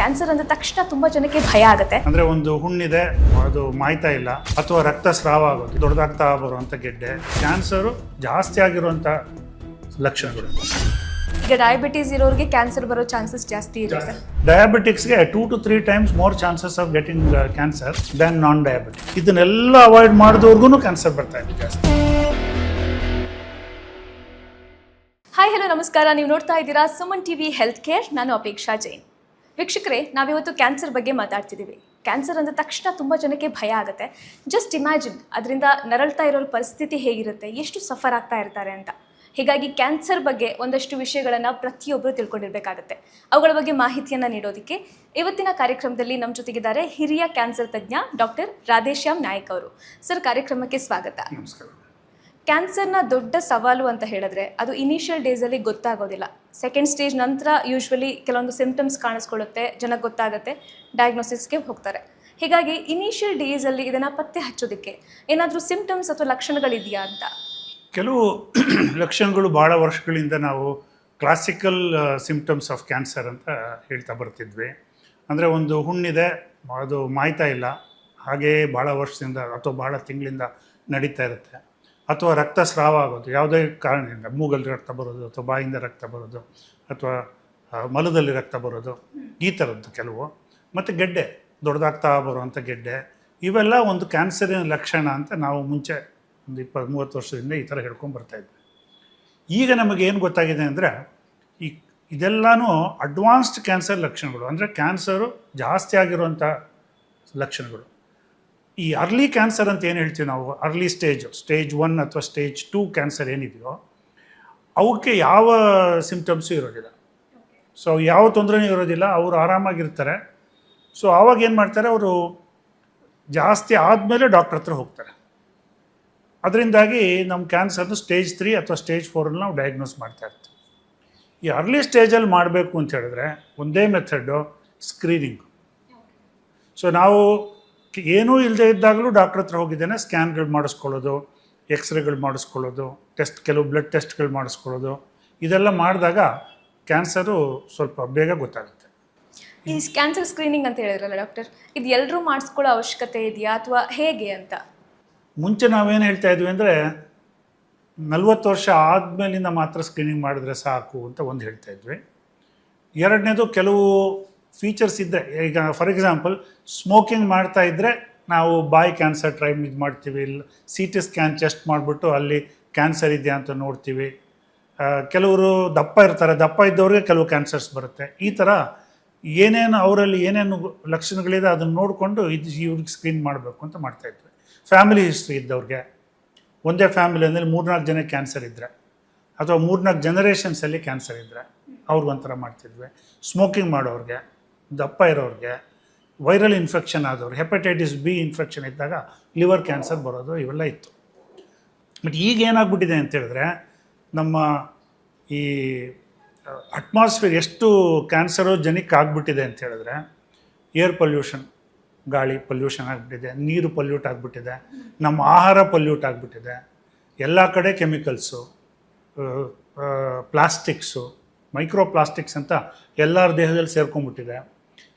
Cancer ಅಂದ ತಕ್ಷಣ ತುಂಬಾ ಜನಕ್ಕೆ ಭಯ ಆಗುತ್ತೆ. ಅಂದ್ರೆ ಒಂದು ಹುಣ್ಣಿದೆ, ಅದು ಮಾಯ್ತಾ ಇಲ್ಲ, ಅಥವಾ ರಕ್ತಸ್ರಾವ ಆಗೋದು, ದೊಡ್ಡದಾಗ್ತಾ ಬರುವಂತ ಗೆಡ್ಡೆ, ಕ್ಯಾನ್ಸರ್ ಜಾಸ್ತಿ ಆಗಿರುವಂತ ಲಕ್ಷಣಗಳು. ಈಗ ಡಯಾಬಿಟೀಸ್ ಇರೋರಿಗೆ ಕ್ಯಾನ್ಸರ್ ಬರೋ ಚಾನ್ಸಸ್ ಜಾಸ್ತಿ ಇರುತ್ತೆ. ಡಯಾಬಿಟಿಕ್ಸ್ಗೆ 2 to 3 times more chances of getting cancer than non-diabetic. ಇದನ್ನೆಲ್ಲ ಅವಾಯ್ಡ್ ಮಾಡಿದವ್ರಿಗೂ ಕ್ಯಾನ್ಸರ್ ಬರ್ತಾ ಇದೆ ಜಾಸ್ತಿ. ಹಾಯ್ ಹಲೋ ನಮಸ್ಕಾರ, ನೀವು ನೋಡ್ತಾ ಇದ್ದೀರಾ ಸುಮನ್ ಟಿವಿ ಹೆಲ್ತ್ ಕೇರ್. ನಾನು ಅಪೇಕ್ಷಾ ಜೈನ್. ವೀಕ್ಷಕರೇ, ನಾವಿವತ್ತು ಕ್ಯಾನ್ಸರ್ ಬಗ್ಗೆ ಮಾತಾಡ್ತಿದ್ದೀವಿ. ಕ್ಯಾನ್ಸರ್ ಅಂದ ತಕ್ಷಣ ತುಂಬ ಜನಕ್ಕೆ ಭಯ ಆಗುತ್ತೆ. ಜಸ್ಟ್ ಇಮ್ಯಾಜಿನ್, ಅದರಿಂದ ನರಳ್ತಾ ಇರೋ ಪರಿಸ್ಥಿತಿ ಹೇಗಿರುತ್ತೆ, ಎಷ್ಟು ಸಫರ್ ಆಗ್ತಾ ಇರ್ತಾರೆ ಅಂತ. ಹೀಗಾಗಿ ಕ್ಯಾನ್ಸರ್ ಬಗ್ಗೆ ಒಂದಷ್ಟು ವಿಷಯಗಳನ್ನು ಪ್ರತಿಯೊಬ್ಬರು ತಿಳ್ಕೊಂಡಿರಬೇಕಾಗತ್ತೆ. ಅವುಗಳ ಬಗ್ಗೆ ಮಾಹಿತಿಯನ್ನು ನೀಡೋದಕ್ಕೆ ಇವತ್ತಿನ ಕಾರ್ಯಕ್ರಮದಲ್ಲಿ ನಮ್ಮ ಜೊತೆಗಿದ್ದಾರೆ ಹಿರಿಯ ಕ್ಯಾನ್ಸರ್ ತಜ್ಞ ಡಾಕ್ಟರ್ ರಾಧೇಶ್ಯಾಮ್ ನಾಯಕ್ ಅವರು. ಸರ್, ಕಾರ್ಯಕ್ರಮಕ್ಕೆ ಸ್ವಾಗತ. ನಮಸ್ಕಾರ. ಕ್ಯಾನ್ಸರ್ನ ದೊಡ್ಡ ಸವಾಲು ಅಂತ ಹೇಳಿದ್ರೆ ಅದು ಇನಿಷಿಯಲ್ ಡೇಸಲ್ಲಿ ಗೊತ್ತಾಗೋದಿಲ್ಲ. ಸೆಕೆಂಡ್ ಸ್ಟೇಜ್ ನಂತರ ಯೂಶ್ವಲಿ ಕೆಲವೊಂದು ಸಿಂಪ್ಟಮ್ಸ್ ಕಾಣಿಸ್ಕೊಳ್ಳುತ್ತೆ, ಜನಕ್ಕೆ ಗೊತ್ತಾಗುತ್ತೆ, ಡಯಾಗ್ನೋಸಿಸ್ಗೆ ಹೋಗ್ತಾರೆ. ಹೀಗಾಗಿ ಇನಿಷಿಯಲ್ ಡೇಸಲ್ಲಿ ಇದನ್ನು ಪತ್ತೆ ಹಚ್ಚೋದಕ್ಕೆ ಏನಾದರೂ ಸಿಂಪ್ಟಮ್ಸ್ ಅಥವಾ ಲಕ್ಷಣಗಳಿದೆಯಾ ಅಂತ? ಕೆಲವು ಲಕ್ಷಣಗಳು ಭಾಳ ವರ್ಷಗಳಿಂದ ನಾವು ಕ್ಲಾಸಿಕಲ್ ಸಿಂಪ್ಟಮ್ಸ್ ಆಫ್ ಕ್ಯಾನ್ಸರ್ ಅಂತ ಹೇಳ್ತಾ ಬರ್ತಿದ್ವಿ. ಅಂದರೆ ಒಂದು ಹುಣ್ಣಿದೆ, ಅದು ಮಾಯ್ತಾ ಇಲ್ಲ, ಹಾಗೇ ಭಾಳ ವರ್ಷದಿಂದ ಅಥವಾ ಭಾಳ ತಿಂಗಳಿಂದ ನಡೀತಾ ಇರುತ್ತೆ, ಅಥವಾ ರಕ್ತಸ್ರಾವ ಆಗೋದು ಯಾವುದೇ ಕಾರಣದಿಂದ, ಮೂಗಲ್ಲಿ ರಕ್ತ ಬರೋದು ಅಥವಾ ಬಾಯಿಂದ ರಕ್ತ ಬರೋದು ಅಥವಾ ಮಲದಲ್ಲಿ ರಕ್ತ ಬರೋದು, ಈ ಥರದ್ದು ಕೆಲವು. ಮತ್ತು ಗೆಡ್ಡೆ, ದೊಡ್ಡದಾಗ್ತಾ ಬರುವಂಥ ಗೆಡ್ಡೆ, ಇವೆಲ್ಲ ಒಂದು ಕ್ಯಾನ್ಸರಿನ ಲಕ್ಷಣ ಅಂತ ನಾವು ಮುಂಚೆ ಒಂದು 20-30 ವರ್ಷದಿಂದ ಈ ಥರ ಹೇಳ್ಕೊಂಡು ಬರ್ತಾಯಿದ್ವಿ. ಈಗ ನಮಗೇನು ಗೊತ್ತಾಗಿದೆ ಅಂದರೆ ಇದೆಲ್ಲನೂ ಅಡ್ವಾನ್ಸ್ಡ್ ಕ್ಯಾನ್ಸರ್ ಲಕ್ಷಣಗಳು. ಅಂದರೆ ಕ್ಯಾನ್ಸರು ಜಾಸ್ತಿ ಆಗಿರುವಂಥ ಲಕ್ಷಣಗಳು. ಈ ಅರ್ಲಿ ಕ್ಯಾನ್ಸರ್ ಅಂತ ಏನು ಹೇಳ್ತೀವಿ ನಾವು, ಅರ್ಲಿ ಸ್ಟೇಜ್ 1 ಅಥವಾ ಸ್ಟೇಜ್ 2 ಕ್ಯಾನ್ಸರ್ ಏನಿದೆಯೋ ಅವಕ್ಕೆ ಯಾವ ಸಿಂಪ್ಟಮ್ಸು ಇರೋದಿಲ್ಲ. ಸೊ ಯಾವ ತೊಂದರೆನೂ ಇರೋದಿಲ್ಲ, ಅವರು ಆರಾಮಾಗಿರ್ತಾರೆ. ಸೊ ಆವಾಗ ಏನು ಮಾಡ್ತಾರೆ, ಅವರು ಜಾಸ್ತಿ ಆದಮೇಲೆ ಡಾಕ್ಟ್ರ್ ಹತ್ರ ಹೋಗ್ತಾರೆ. ಅದರಿಂದಾಗಿ ನಮ್ಮ ಕ್ಯಾನ್ಸರ್ದು ಸ್ಟೇಜ್ 3 ಅಥವಾ ಸ್ಟೇಜ್ 4 ನಾವು ಡಯಾಗ್ನೋಸ್ ಮಾಡ್ತಾ ಇರ್ತೀವಿ. ಈ ಅರ್ಲಿ ಸ್ಟೇಜಲ್ಲಿ ಮಾಡಬೇಕು ಅಂತ ಹೇಳಿದ್ರೆ ಒಂದೇ ಮೆಥಡು, ಸ್ಕ್ರೀನಿಂಗ್. ಸೊ ನಾವು ಏನೂ ಇಲ್ಲದೆ ಇದ್ದಾಗಲೂ ಡಾಕ್ಟ್ರ್ ಹತ್ರ ಹೋಗಿದ್ದೇನೆ, ಸ್ಕ್ಯಾನ್ಗಳು ಮಾಡಿಸ್ಕೊಳ್ಳೋದು, ಎಕ್ಸ್ರೇಗಳು ಮಾಡಿಸ್ಕೊಳ್ಳೋದು, ಕೆಲವು ಬ್ಲಡ್ ಟೆಸ್ಟ್ಗಳು ಮಾಡಿಸ್ಕೊಳ್ಳೋದು, ಇದೆಲ್ಲ ಮಾಡಿದಾಗ ಕ್ಯಾನ್ಸರು ಸ್ವಲ್ಪ ಬೇಗ ಗೊತ್ತಾಗುತ್ತೆ. ಈ ಕ್ಯಾನ್ಸರ್ ಸ್ಕ್ರೀನಿಂಗ್ ಅಂತ ಹೇಳಿದ್ರಲ್ಲ ಡಾಕ್ಟರ್, ಇದು ಎಲ್ಲರೂ ಮಾಡಿಸ್ಕೊಳ್ಳೋ ಅವಶ್ಯಕತೆ ಇದೆಯಾ ಅಥವಾ ಹೇಗೆ ಅಂತ? ಮುಂಚೆ ನಾವೇನು ಹೇಳ್ತಾ ಇದ್ವಿ ಅಂದರೆ 40 ವರ್ಷ ಆದಮೇಲಿಂದ ಮಾತ್ರ ಸ್ಕ್ರೀನಿಂಗ್ ಮಾಡಿದ್ರೆ ಸಾಕು ಅಂತ ಒಂದು ಹೇಳ್ತಾ ಇದ್ವಿ. ಎರಡನೇದು, ಕೆಲವು ಫೀಚರ್ಸ್ ಇದ್ದರೆ, ಈಗ ಫಾರ್ ಎಕ್ಸಾಂಪಲ್ ಸ್ಮೋಕಿಂಗ್ ಮಾಡ್ತಾ ಇದ್ದರೆ ನಾವು ಬಾಯಿ ಕ್ಯಾನ್ಸರ್ ಟ್ರೈ ಮಾಡ್ತೀವಿ, CT ಸ್ಕ್ಯಾನ್ ಚೆಸ್ಟ್ ಮಾಡಿಬಿಟ್ಟು ಅಲ್ಲಿ ಕ್ಯಾನ್ಸರ್ ಇದೆಯಾ ಅಂತ ನೋಡ್ತೀವಿ. ಕೆಲವರು ದಪ್ಪ ಇರ್ತಾರೆ, ದಪ್ಪ ಇದ್ದವ್ರಿಗೆ ಕೆಲವು ಕ್ಯಾನ್ಸರ್ಸ್ ಬರುತ್ತೆ. ಈ ಥರ ಏನೇನು ಅವರಲ್ಲಿ ಏನೇನು ಲಕ್ಷಣಗಳಿದೆ ಅದನ್ನು ನೋಡಿಕೊಂಡು ಇವ್ರಿಗೆ ಸ್ಕ್ರೀನ್ ಮಾಡಬೇಕು ಅಂತ ಮಾಡ್ತಾಯಿದ್ವಿ. ಫ್ಯಾಮಿಲಿ ಹಿಸ್ಟ್ರಿ ಇದ್ದವ್ರಿಗೆ, ಒಂದೇ ಫ್ಯಾಮಿಲಿ ಅಂದರೆ 3-4 ಜನ ಕ್ಯಾನ್ಸರ್ ಇದ್ದರೆ ಅಥವಾ 3-4 ಜನರೇಷನ್ಸಲ್ಲಿ ಕ್ಯಾನ್ಸರ್ ಇದ್ದರೆ ಅವ್ರಿಗೊಂಥರ ಮಾಡ್ತಿದ್ವಿ. ಸ್ಮೋಕಿಂಗ್ ಮಾಡೋರಿಗೆ, ದಪ್ಪ ಇರೋರಿಗೆ, ವೈರಲ್ ಇನ್ಫೆಕ್ಷನ್ ಆದವ್ರು, ಹೆಪಟೈಟಿಸ್ B ಇನ್ಫೆಕ್ಷನ್ ಇದ್ದಾಗ ಲಿವರ್ ಕ್ಯಾನ್ಸರ್ ಬರೋದು, ಇವೆಲ್ಲ ಇತ್ತು. ಬಟ್ ಈಗ ಏನಾಗ್ಬಿಟ್ಟಿದೆ ಅಂತೇಳಿದ್ರೆ, ನಮ್ಮ ಈ ಅಟ್ಮಾಸ್ಫಿಯರ್ ಎಷ್ಟು ಕ್ಯಾನ್ಸರು ಜನಕ್ಕೆ ಆಗಿಬಿಟ್ಟಿದೆ ಅಂತ ಹೇಳಿದ್ರೆ, ಏರ್ ಪೊಲ್ಯೂಷನ್, ಗಾಳಿ ಪೊಲ್ಯೂಷನ್ ಆಗಿಬಿಟ್ಟಿದೆ, ನೀರು ಪೊಲ್ಯೂಟ್ ಆಗಿಬಿಟ್ಟಿದೆ, ನಮ್ಮ ಆಹಾರ ಪೊಲ್ಯೂಟ್ ಆಗಿಬಿಟ್ಟಿದೆ, ಎಲ್ಲ ಕಡೆ ಕೆಮಿಕಲ್ಸು, ಪ್ಲಾಸ್ಟಿಕ್ಸು, ಮೈಕ್ರೋ ಪ್ಲಾಸ್ಟಿಕ್ಸ್ ಅಂತ ಎಲ್ಲರ ದೇಹದಲ್ಲಿ ಸೇರ್ಕೊಂಡ್ಬಿಟ್ಟಿದೆ,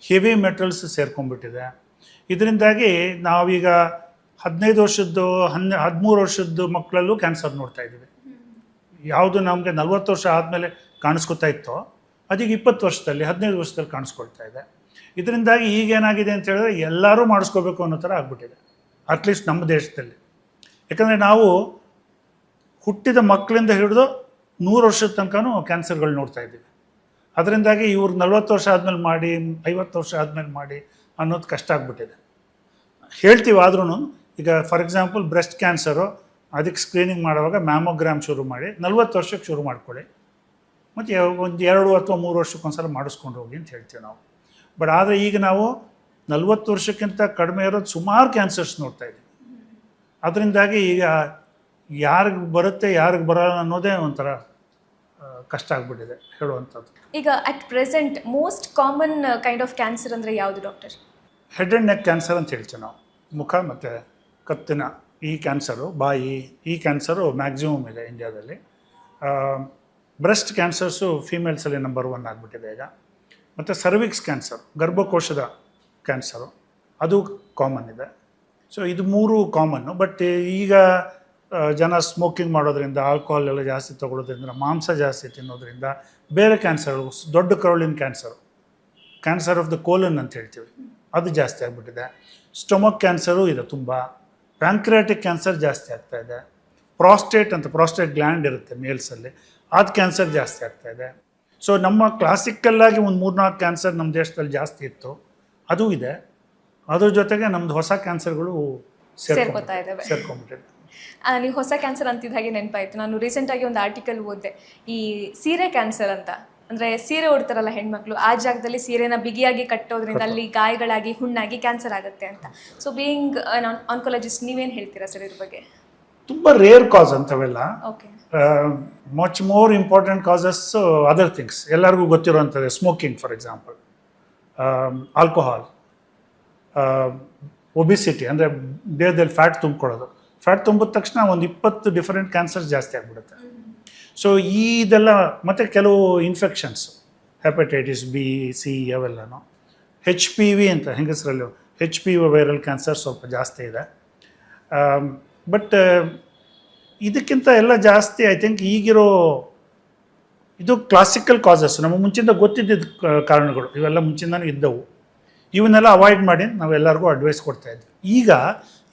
ಹೆವಿ ಮೆಟಲ್ಸ್ ಸೇರ್ಕೊಂಡ್ಬಿಟ್ಟಿದೆ. ಇದರಿಂದಾಗಿ ನಾವೀಗ 15 ವರ್ಷದ್ದು 13 ವರ್ಷದ್ದು ಮಕ್ಕಳಲ್ಲೂ ಕ್ಯಾನ್ಸರ್ ನೋಡ್ತಾ ಇದ್ದೀವಿ. ಯಾವುದು ನಮಗೆ 40 ವರ್ಷ ಆದಮೇಲೆ ಕಾಣಿಸ್ಕೊತಾ ಇತ್ತೋ ಅದೀಗ 20 ವರ್ಷದಲ್ಲಿ 15 ವರ್ಷದಲ್ಲಿ ಕಾಣಿಸ್ಕೊಳ್ತಾ ಇದೆ. ಇದರಿಂದಾಗಿ ಈಗೇನಾಗಿದೆ ಅಂತ ಹೇಳಿದ್ರೆ ಎಲ್ಲರೂ ಮಾಡಿಸ್ಕೋಬೇಕು ಅನ್ನೋ ಥರ ಆಗ್ಬಿಟ್ಟಿದೆ, ಅಟ್ಲೀಸ್ಟ್ ನಮ್ಮ ದೇಶದಲ್ಲಿ. ಯಾಕಂದರೆ ನಾವು ಹುಟ್ಟಿದ ಮಕ್ಕಳಿಂದ ಹಿಡಿದು 100 ವರ್ಷದ ತನಕನೂ ಕ್ಯಾನ್ಸರ್ಗಳು ನೋಡ್ತಾ ಇದ್ದೀವಿ. ಅದರಿಂದಾಗಿ ಇವ್ರು 40 ವರ್ಷ ಆದಮೇಲೆ ಮಾಡಿ, 50 ವರ್ಷ ಆದಮೇಲೆ ಮಾಡಿ ಅನ್ನೋದು ಕಷ್ಟ ಆಗ್ಬಿಟ್ಟಿದೆ. ಹೇಳ್ತೀವಿ, ಆದ್ರೂ ಈಗ ಫಾರ್ ಎಕ್ಸಾಂಪಲ್ ಬ್ರೆಸ್ಟ್ ಕ್ಯಾನ್ಸರು, ಅದಕ್ಕೆ ಸ್ಕ್ರೀನಿಂಗ್ ಮಾಡುವಾಗ ಮ್ಯಾಮೋಗ್ರಾಮ್ ಶುರು ಮಾಡಿ 40 ವರ್ಷಕ್ಕೆ ಶುರು ಮಾಡ್ಕೊಳ್ಳಿ, ಮತ್ತು ಒಂದು 2 ಅಥವಾ 3 ವರ್ಷಕ್ಕೊಂದ್ಸಲ ಮಾಡಿಸ್ಕೊಂಡು ಹೋಗಿ ಅಂತ ಹೇಳ್ತೀವಿ ನಾವು. ಬಟ್ ಆದರೆ ಈಗ ನಾವು 40 ವರ್ಷಕ್ಕಿಂತ ಕಡಿಮೆ ಇರೋದು ಸುಮಾರು ಕ್ಯಾನ್ಸರ್ಸ್ ನೋಡ್ತಾ ಇದ್ದೀವಿ. ಅದರಿಂದಾಗಿ ಈಗ ಯಾರಿಗೆ ಬರುತ್ತೆ ಯಾರಿಗೆ ಬರೋಲ್ಲ ಅನ್ನೋದೇ ಒಂಥರ ಕಷ್ಟ ಆಗಿಬಿಟ್ಟಿದೆ ಹೇಳುವಂಥದ್ದು. ಈಗ at present most common kind of cancer ಅಂದರೆ ಯಾವುದು doctor? Head and neck cancer ಅಂತ ಹೇಳ್ತೀವಿ ನಾವು. ಮುಖ ಮತ್ತು ಕತ್ತಿನ ಈ ಕ್ಯಾನ್ಸರು, ಬಾಯಿ, ಈ ಕ್ಯಾನ್ಸರು ಮ್ಯಾಕ್ಸಿಮಮ್ ಇದೆ ಇಂಡಿಯಾದಲ್ಲಿ. ಬ್ರೆಸ್ಟ್ ಕ್ಯಾನ್ಸರ್ಸು ಫೀಮೇಲ್ಸಲ್ಲಿ ನಂಬರ್ 1 ಆಗಿಬಿಟ್ಟಿದೆ ಈಗ. ಮತ್ತು ಸರ್ವಿಕ್ಸ್ ಕ್ಯಾನ್ಸರ್, ಗರ್ಭಕೋಶದ ಕ್ಯಾನ್ಸರು, ಅದು ಕಾಮನ್ ಇದೆ. ಸೊ ಇದು 3 ಕಾಮನ್ನು. ಬಟ್ ಈಗ ಜನ ಸ್ಮೋಕಿಂಗ್ ಮಾಡೋದ್ರಿಂದ, ಆಲ್ಕೋಹಾಲ್ ಎಲ್ಲ ಜಾಸ್ತಿ ತೊಗೊಳೋದ್ರಿಂದ, ಮಾಂಸ ಜಾಸ್ತಿ ತಿನ್ನೋದ್ರಿಂದ ಬೇರೆ ಕ್ಯಾನ್ಸರ್ಗಳು, ದೊಡ್ಡ ಕರುಳಿನ cancer, cancer of the colon ಅಂತ ಹೇಳ್ತೀವಿ, ಅದು ಜಾಸ್ತಿ ಆಗಿಬಿಟ್ಟಿದೆ. ಸ್ಟೊಮಕ್ ಕ್ಯಾನ್ಸರು ಇದೆ ತುಂಬ. ಪ್ಯಾಂಕ್ರಿಯಾಟಿಕ್ ಕ್ಯಾನ್ಸರ್ ಜಾಸ್ತಿ ಆಗ್ತಾಯಿದೆ. ಪ್ರಾಸ್ಟೇಟ್ ಗ್ಲ್ಯಾಂಡ್ ಇರುತ್ತೆ ಮೇಲ್ಸಲ್ಲಿ, ಅದು ಕ್ಯಾನ್ಸರ್ ಜಾಸ್ತಿ ಆಗ್ತಾಯಿದೆ. ಸೊ ನಮ್ಮ ಕ್ಲಾಸಿಕಲ್ಲಾಗಿ ಒಂದು 3-4 ಕ್ಯಾನ್ಸರ್ ನಮ್ಮ ದೇಶದಲ್ಲಿ ಜಾಸ್ತಿ ಇತ್ತು, ಅದು ಇದೆ. ಅದ್ರ ಜೊತೆಗೆ ನಮ್ಮದು ಹೊಸ ಕ್ಯಾನ್ಸರ್ಗಳು ಸೇರ್ಕೊತಾ ಇದ್ದಾವೆ. ಸೇರ್ಕೊಂಡ್ಬಿಟ್ಟಿದೆ. ನೀವು ಹೊಸ ಕ್ಯಾನ್ಸರ್ ಅಂತಿದ್ದ ಹಾಗೆ ನೆನಪಾಯಿತು. ನಾನು ರೀಸೆಂಟಾಗಿ ಒಂದು ಆರ್ಟಿಕಲ್ ಓದಿದೆ, ಈ ಸೀರೆ ಕ್ಯಾನ್ಸರ್ ಅಂತ. ಅಂದರೆ ಸೀರೆ ಉಡ್ತಾರಲ್ಲ ಹೆಣ್ಮಕ್ಳು, ಆ ಜಾಗದಲ್ಲಿ ಸೀರೆನ ಬಿಗಿಯಾಗಿ ಕಟ್ಟೋದ್ರಿಂದ ಅಲ್ಲಿ ಗಾಯಗಳಾಗಿ ಹುಣ್ಣಾಗಿ ಕ್ಯಾನ್ಸರ್ ಆಗುತ್ತೆ ಅಂತ. ಸೊ ಬೀಯಿಂಗ್ ಆನ್ಕೊಲಜಿಸ್ಟ್ ನೀವೇನು ಹೇಳ್ತೀರಾ ಸರ್ ಇದ್ರ ಬಗ್ಗೆ? ತುಂಬ ರೇರ್ ಕಾಸ್ ಅಂತವೆಲ್ಲ. Okay. Much more important causes other things, ಎಲ್ಲರಿಗೂ ಗೊತ್ತಿರೋವಂಥದ್ದು. Smoking for example, alcohol, obesity ಅಂದರೆ ದೇಹದಲ್ಲಿ ಫ್ಯಾಟ್ ತುಂಬಿಕೊಳ್ಳೋದು. ಫ್ಯಾಟ್ ತುಂಬಿದ ತಕ್ಷಣ ಒಂದು 20 ಡಿಫರೆಂಟ್ ಕ್ಯಾನ್ಸರ್ಸ್ ಜಾಸ್ತಿ ಆಗಿಬಿಡುತ್ತೆ. ಸೊ ಇದೆಲ್ಲ, ಮತ್ತು ಕೆಲವು ಇನ್ಫೆಕ್ಷನ್ಸ್, ಹೆಪಟೈಟಿಸ್ ಬಿ, ಸಿ, ಅವೆಲ್ಲನೂ. HPV ಅಂತ ಹೆಂಗಸರಲ್ಲಿ HPV ವೈರಲ್ ಕ್ಯಾನ್ಸರ್ ಸ್ವಲ್ಪ ಜಾಸ್ತಿ ಇದೆ. ಬಟ್ ಇದಕ್ಕಿಂತ ಎಲ್ಲ ಜಾಸ್ತಿ ಐ ಥಿಂಕ್ ಈಗಿರೋ ಇದು ಕ್ಲಾಸಿಕಲ್ ಕಾಸಸ್, ನಮ್ಮ ಮುಂಚಿಂದ ಗೊತ್ತಿದ್ದ ಕಾರಣಗಳು, ಇವೆಲ್ಲ ಮುಂಚಿಂದನೂ ಇದ್ದವು. ಇವನ್ನೆಲ್ಲ ಅವಾಯ್ಡ್ ಮಾಡಿ ನಾವೆಲ್ಲರಿಗೂ ಅಡ್ವೈಸ್ ಕೊಡ್ತಾ ಇದ್ವಿ. ಈಗ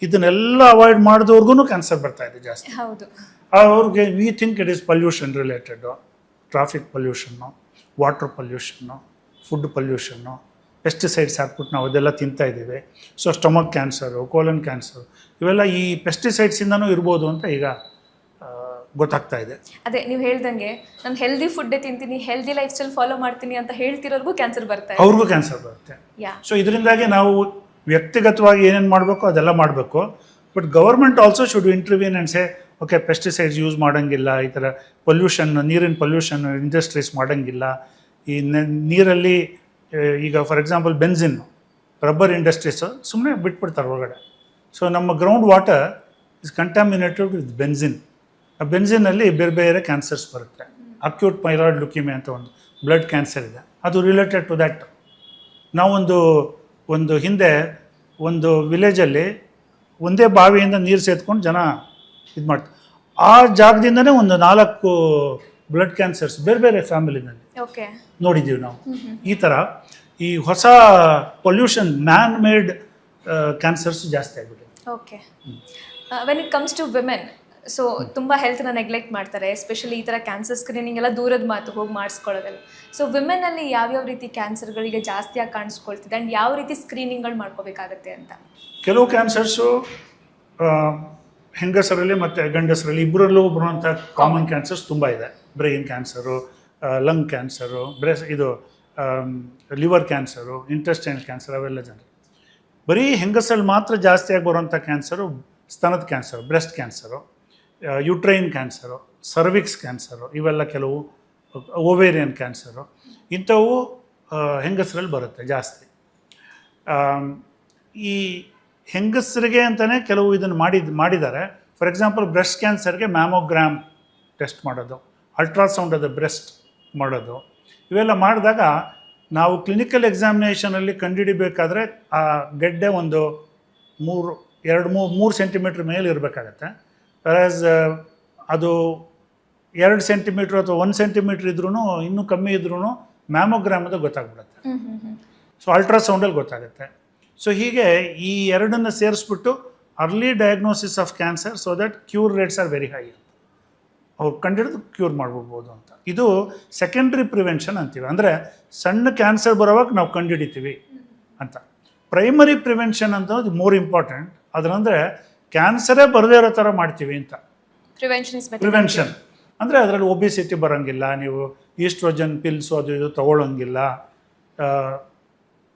ಇದನ್ನೆಲ್ಲ ಅವಾಯ್ಡ್ ಮಾಡಿದವ್ರಿಗೂ ಕ್ಯಾನ್ಸರ್ ಬರ್ತಾ ಇದೆ ಜಾಸ್ತಿ. ಹೌದು. ಅವ್ರಿಗೆ we think it is pollution related, traffic pollution, water pollution, food pollution, pesticides ಹಾಕ್ಬಿಟ್ಟು ನಾವು ಅದೆಲ್ಲ ತಿಂತಾ ಇದ್ದೀವಿ. So stomach cancer, colon cancer, ಇವೆಲ್ಲ ಈ ಪೆಸ್ಟಿಸೈಡ್ಸಿಂದನೂ ಇರ್ಬೋದು ಅಂತ ಈಗ ಗೊತ್ತಾಗ್ತಾ ಇದೆ. ಅದೇ ನೀವು ಹೇಳ್ದಂಗೆ ನಾನು ಹೆಲ್ದಿ ಫುಡ್ಡೇ ತಿಂತೀನಿ, ಹೆಲ್ದಿ ಲೈಫ್ ಸ್ಟೈಲ್ ಫಾಲೋ ಮಾಡ್ತೀನಿ ಅಂತ ಹೇಳ್ತಿರೋರ್ಗೂ ಕ್ಯಾನ್ಸರ್ ಬರ್ತಾ ಇದೆ. ಅವ್ರಿಗೂ ಕ್ಯಾನ್ಸರ್ ಬರುತ್ತೆ. ಸೊ ಇದರಿಂದಾಗಿ ನಾವು ವ್ಯಕ್ತಿಗತವಾಗಿ ಏನೇನು ಮಾಡಬೇಕು ಅದೆಲ್ಲ ಮಾಡಬೇಕು. But government also should ಇಂಟರ್ವ್ಯೂನ್ and say okay, pesticides use ಮಾಡೋಂಗಿಲ್ಲ, ಈ ಥರ ಪೊಲ್ಯೂಷನ್, ನೀರಿನ ಪೊಲ್ಯೂಷನ್ ಇಂಡಸ್ಟ್ರೀಸ್ ಮಾಡೋಂಗಿಲ್ಲ. ಈ ನೀರಲ್ಲಿ ಈಗ for example benzene, rubber industries ಸುಮ್ಮನೆ ಬಿಟ್ಬಿಡ್ತಾರೆ ಹೊರಗಡೆ. ಸೊ ನಮ್ಮ ground water is contaminated with benzene. ಆ ಬೆನ್ಸಿನಲ್ಲಿ ಬೇರೆ ಬೇರೆ ಕ್ಯಾನ್ಸರ್ಸ್ ಬರುತ್ತೆ. ಅಕ್ಯೂಟ್ ಮೈಲಾಯ್ಡ್ ಲ್ಯುಕೀಮಿಯಾ ಅಂತ ಒಂದು ಬ್ಲಡ್ ಕ್ಯಾನ್ಸರ್ ಇದೆ, ಅದು ರಿಲೇಟೆಡ್ ಟು ದ್ಯಾಟ್. ಒಂದು ಹಿಂದೆ ಒಂದು ವಿಲೇಜಲ್ಲಿ ಒಂದೇ ಬಾವಿಯಿಂದ ನೀರು ಸೇದ್ಕೊಂಡು ಜನ ಇದು ಮಾಡ್ತಾರೆ. ಆ ಜಾಗದಿಂದನೇ ಒಂದು 4 ಬ್ಲಡ್ ಕ್ಯಾನ್ಸರ್ಸ್ ಬೇರೆ ಬೇರೆ ಫ್ಯಾಮಿಲಿನಲ್ಲಿ ನೋಡಿದ್ದೀವಿ ನಾವು. ಈ ಥರ ಈ ಹೊಸ ಪೊಲ್ಯೂಷನ್, ಮ್ಯಾನ್ ಮೇಡ್ ಕ್ಯಾನ್ಸರ್ಸ್ ಜಾಸ್ತಿ ಆಗಿಬಿಟ್ಟಿದೆ. Okay. When it comes to women, so ತುಂಬ ಹೆಲ್ತ್ನ ನೆಗ್ಲೆಕ್ಟ್ ಮಾಡ್ತಾರೆ, ಎಸ್ಪೆಷಲಿ ಈ ಥರ ಕ್ಯಾನ್ಸರ್ ಸ್ಕ್ರೀನಿಂಗ್ ಎಲ್ಲ ದೂರದ ಮಾತು, ಹೋಗಿ ಮಾಡಿಸ್ಕೊಳ್ಳೋದೆಲ್ಲ. ಸೊ ವಿಮೆನಲ್ಲಿ ಯಾವ್ಯಾವ ರೀತಿ ಕ್ಯಾನ್ಸರ್ಗಳಿಗೆ ಜಾಸ್ತಿಯಾಗಿ ಕಾಣಿಸ್ಕೊಳ್ತಿದೆ ಆ್ಯಂಡ್ ಯಾವ ರೀತಿ ಸ್ಕ್ರೀನಿಂಗ್ಗಳು ಮಾಡ್ಕೋಬೇಕಾಗತ್ತೆ ಅಂತ? ಕೆಲವು ಕ್ಯಾನ್ಸರ್ಸು ಹೆಂಗಸರಲ್ಲಿ ಮತ್ತು ಗಂಡಸರಲ್ಲಿ ಇಬ್ಬರಲ್ಲೂ ಬರುವಂಥ ಕಾಮನ್ ಕ್ಯಾನ್ಸರ್ಸ್ ತುಂಬ ಇದೆ. Brain cancer, lung cancer, liver cancer, intestinal cancer, ಅವೆಲ್ಲ ಜನರು. ಬರೀ ಹೆಂಗಸರಲ್ಲಿ ಮಾತ್ರ ಜಾಸ್ತಿಯಾಗಿ ಬರುವಂಥ ಕ್ಯಾನ್ಸರು ಸ್ತನದ cancer, breast cancer, uterine cancer, cervix cancer, ಇವೆಲ್ಲ ಕೆಲವು, ಓವೇರಿಯನ್ ಕ್ಯಾನ್ಸರು, ಇಂಥವು ಹೆಂಗಸರಲ್ಲಿ ಬರುತ್ತೆ ಜಾಸ್ತಿ. ಈ ಹೆಂಗಸರಿಗೆ ಅಂತಲೇ ಕೆಲವು ಇದನ್ನು ಮಾಡಿದ್ದಾರೆ. ಫಾರ್ ಎಕ್ಸಾಂಪಲ್ ಬ್ರೆಸ್ಟ್ ಕ್ಯಾನ್ಸರ್ಗೆ ಮ್ಯಾಮೋಗ್ರಾಮ್ ಟೆಸ್ಟ್ ಮಾಡೋದು, ಅಲ್ಟ್ರಾಸೌಂಡ್ ಅದು ಬ್ರೆಸ್ಟ್ ಮಾಡೋದು, ಇವೆಲ್ಲ ಮಾಡಿದಾಗ ನಾವು ಕ್ಲಿನಿಕಲ್ ಎಕ್ಸಾಮಿನೇಷನಲ್ಲಿ ಕಂಡುಹಿಡಿಬೇಕಾದ್ರೆ ಆ ಗೆಡ್ಡೆ ಒಂದು 3 ಸೆಂಟಿಮೀಟ್ರ್ ಮೇಲೆ ಇರಬೇಕಾಗತ್ತೆ. ವೆರಾಸ್ ಅದು 2 ಸೆಂಟಿಮೀಟ್ರ್ ಅಥವಾ 1 ಸೆಂಟಿಮೀಟ್ರ್ ಇದ್ರೂ, ಇನ್ನೂ ಕಮ್ಮಿ ಇದ್ರೂ ಮ್ಯಾಮೋಗ್ರಾಮದ ಗೊತ್ತಾಗ್ಬಿಡುತ್ತೆ. ಸೊ ಅಲ್ಟ್ರಾಸೌಂಡಲ್ಲಿ ಗೊತ್ತಾಗುತ್ತೆ. ಸೊ ಹೀಗೆ ಈ ಎರಡನ್ನು ಸೇರಿಸ್ಬಿಟ್ಟು early diagnosis of cancer, so that cure rates are very high ಅಂತ ಅವ್ರು ಕಂಡಿಡಿದು ಕ್ಯೂರ್ ಮಾಡ್ಬಿಡ್ಬೋದು ಅಂತ. ಇದು ಸೆಕೆಂಡ್ರಿ ಪ್ರಿವೆನ್ಷನ್ ಅಂತೀವಿ. ಅಂದರೆ ಸಣ್ಣ ಕ್ಯಾನ್ಸರ್ ಬರೋವಾಗ ನಾವು ಕಂಡುಹಿಡಿತೀವಿ ಅಂತ. ಪ್ರೈಮರಿ ಪ್ರಿವೆನ್ಷನ್ ಅನ್ನೋದು ಮೋರ್ ಇಂಪಾರ್ಟೆಂಟ್. ಅದರಂದರೆ ಕ್ಯಾನ್ಸರೇ ಬರದೇ ಇರೋ ಥರ ಮಾಡ್ತೀವಿ ಅಂತ. ಪ್ರಿವೆನ್ಷನ್ ಅಂದರೆ ಅದರಲ್ಲಿ ಒಬಿಸಿಟಿ ಬರೋಂಗಿಲ್ಲ, ನೀವು ಈಸ್ಟ್ರೋಜನ್ ಪಿಲ್ಸು ಅದು ಇದು ತೊಗೊಳ್ಳೋಂಗಿಲ್ಲ,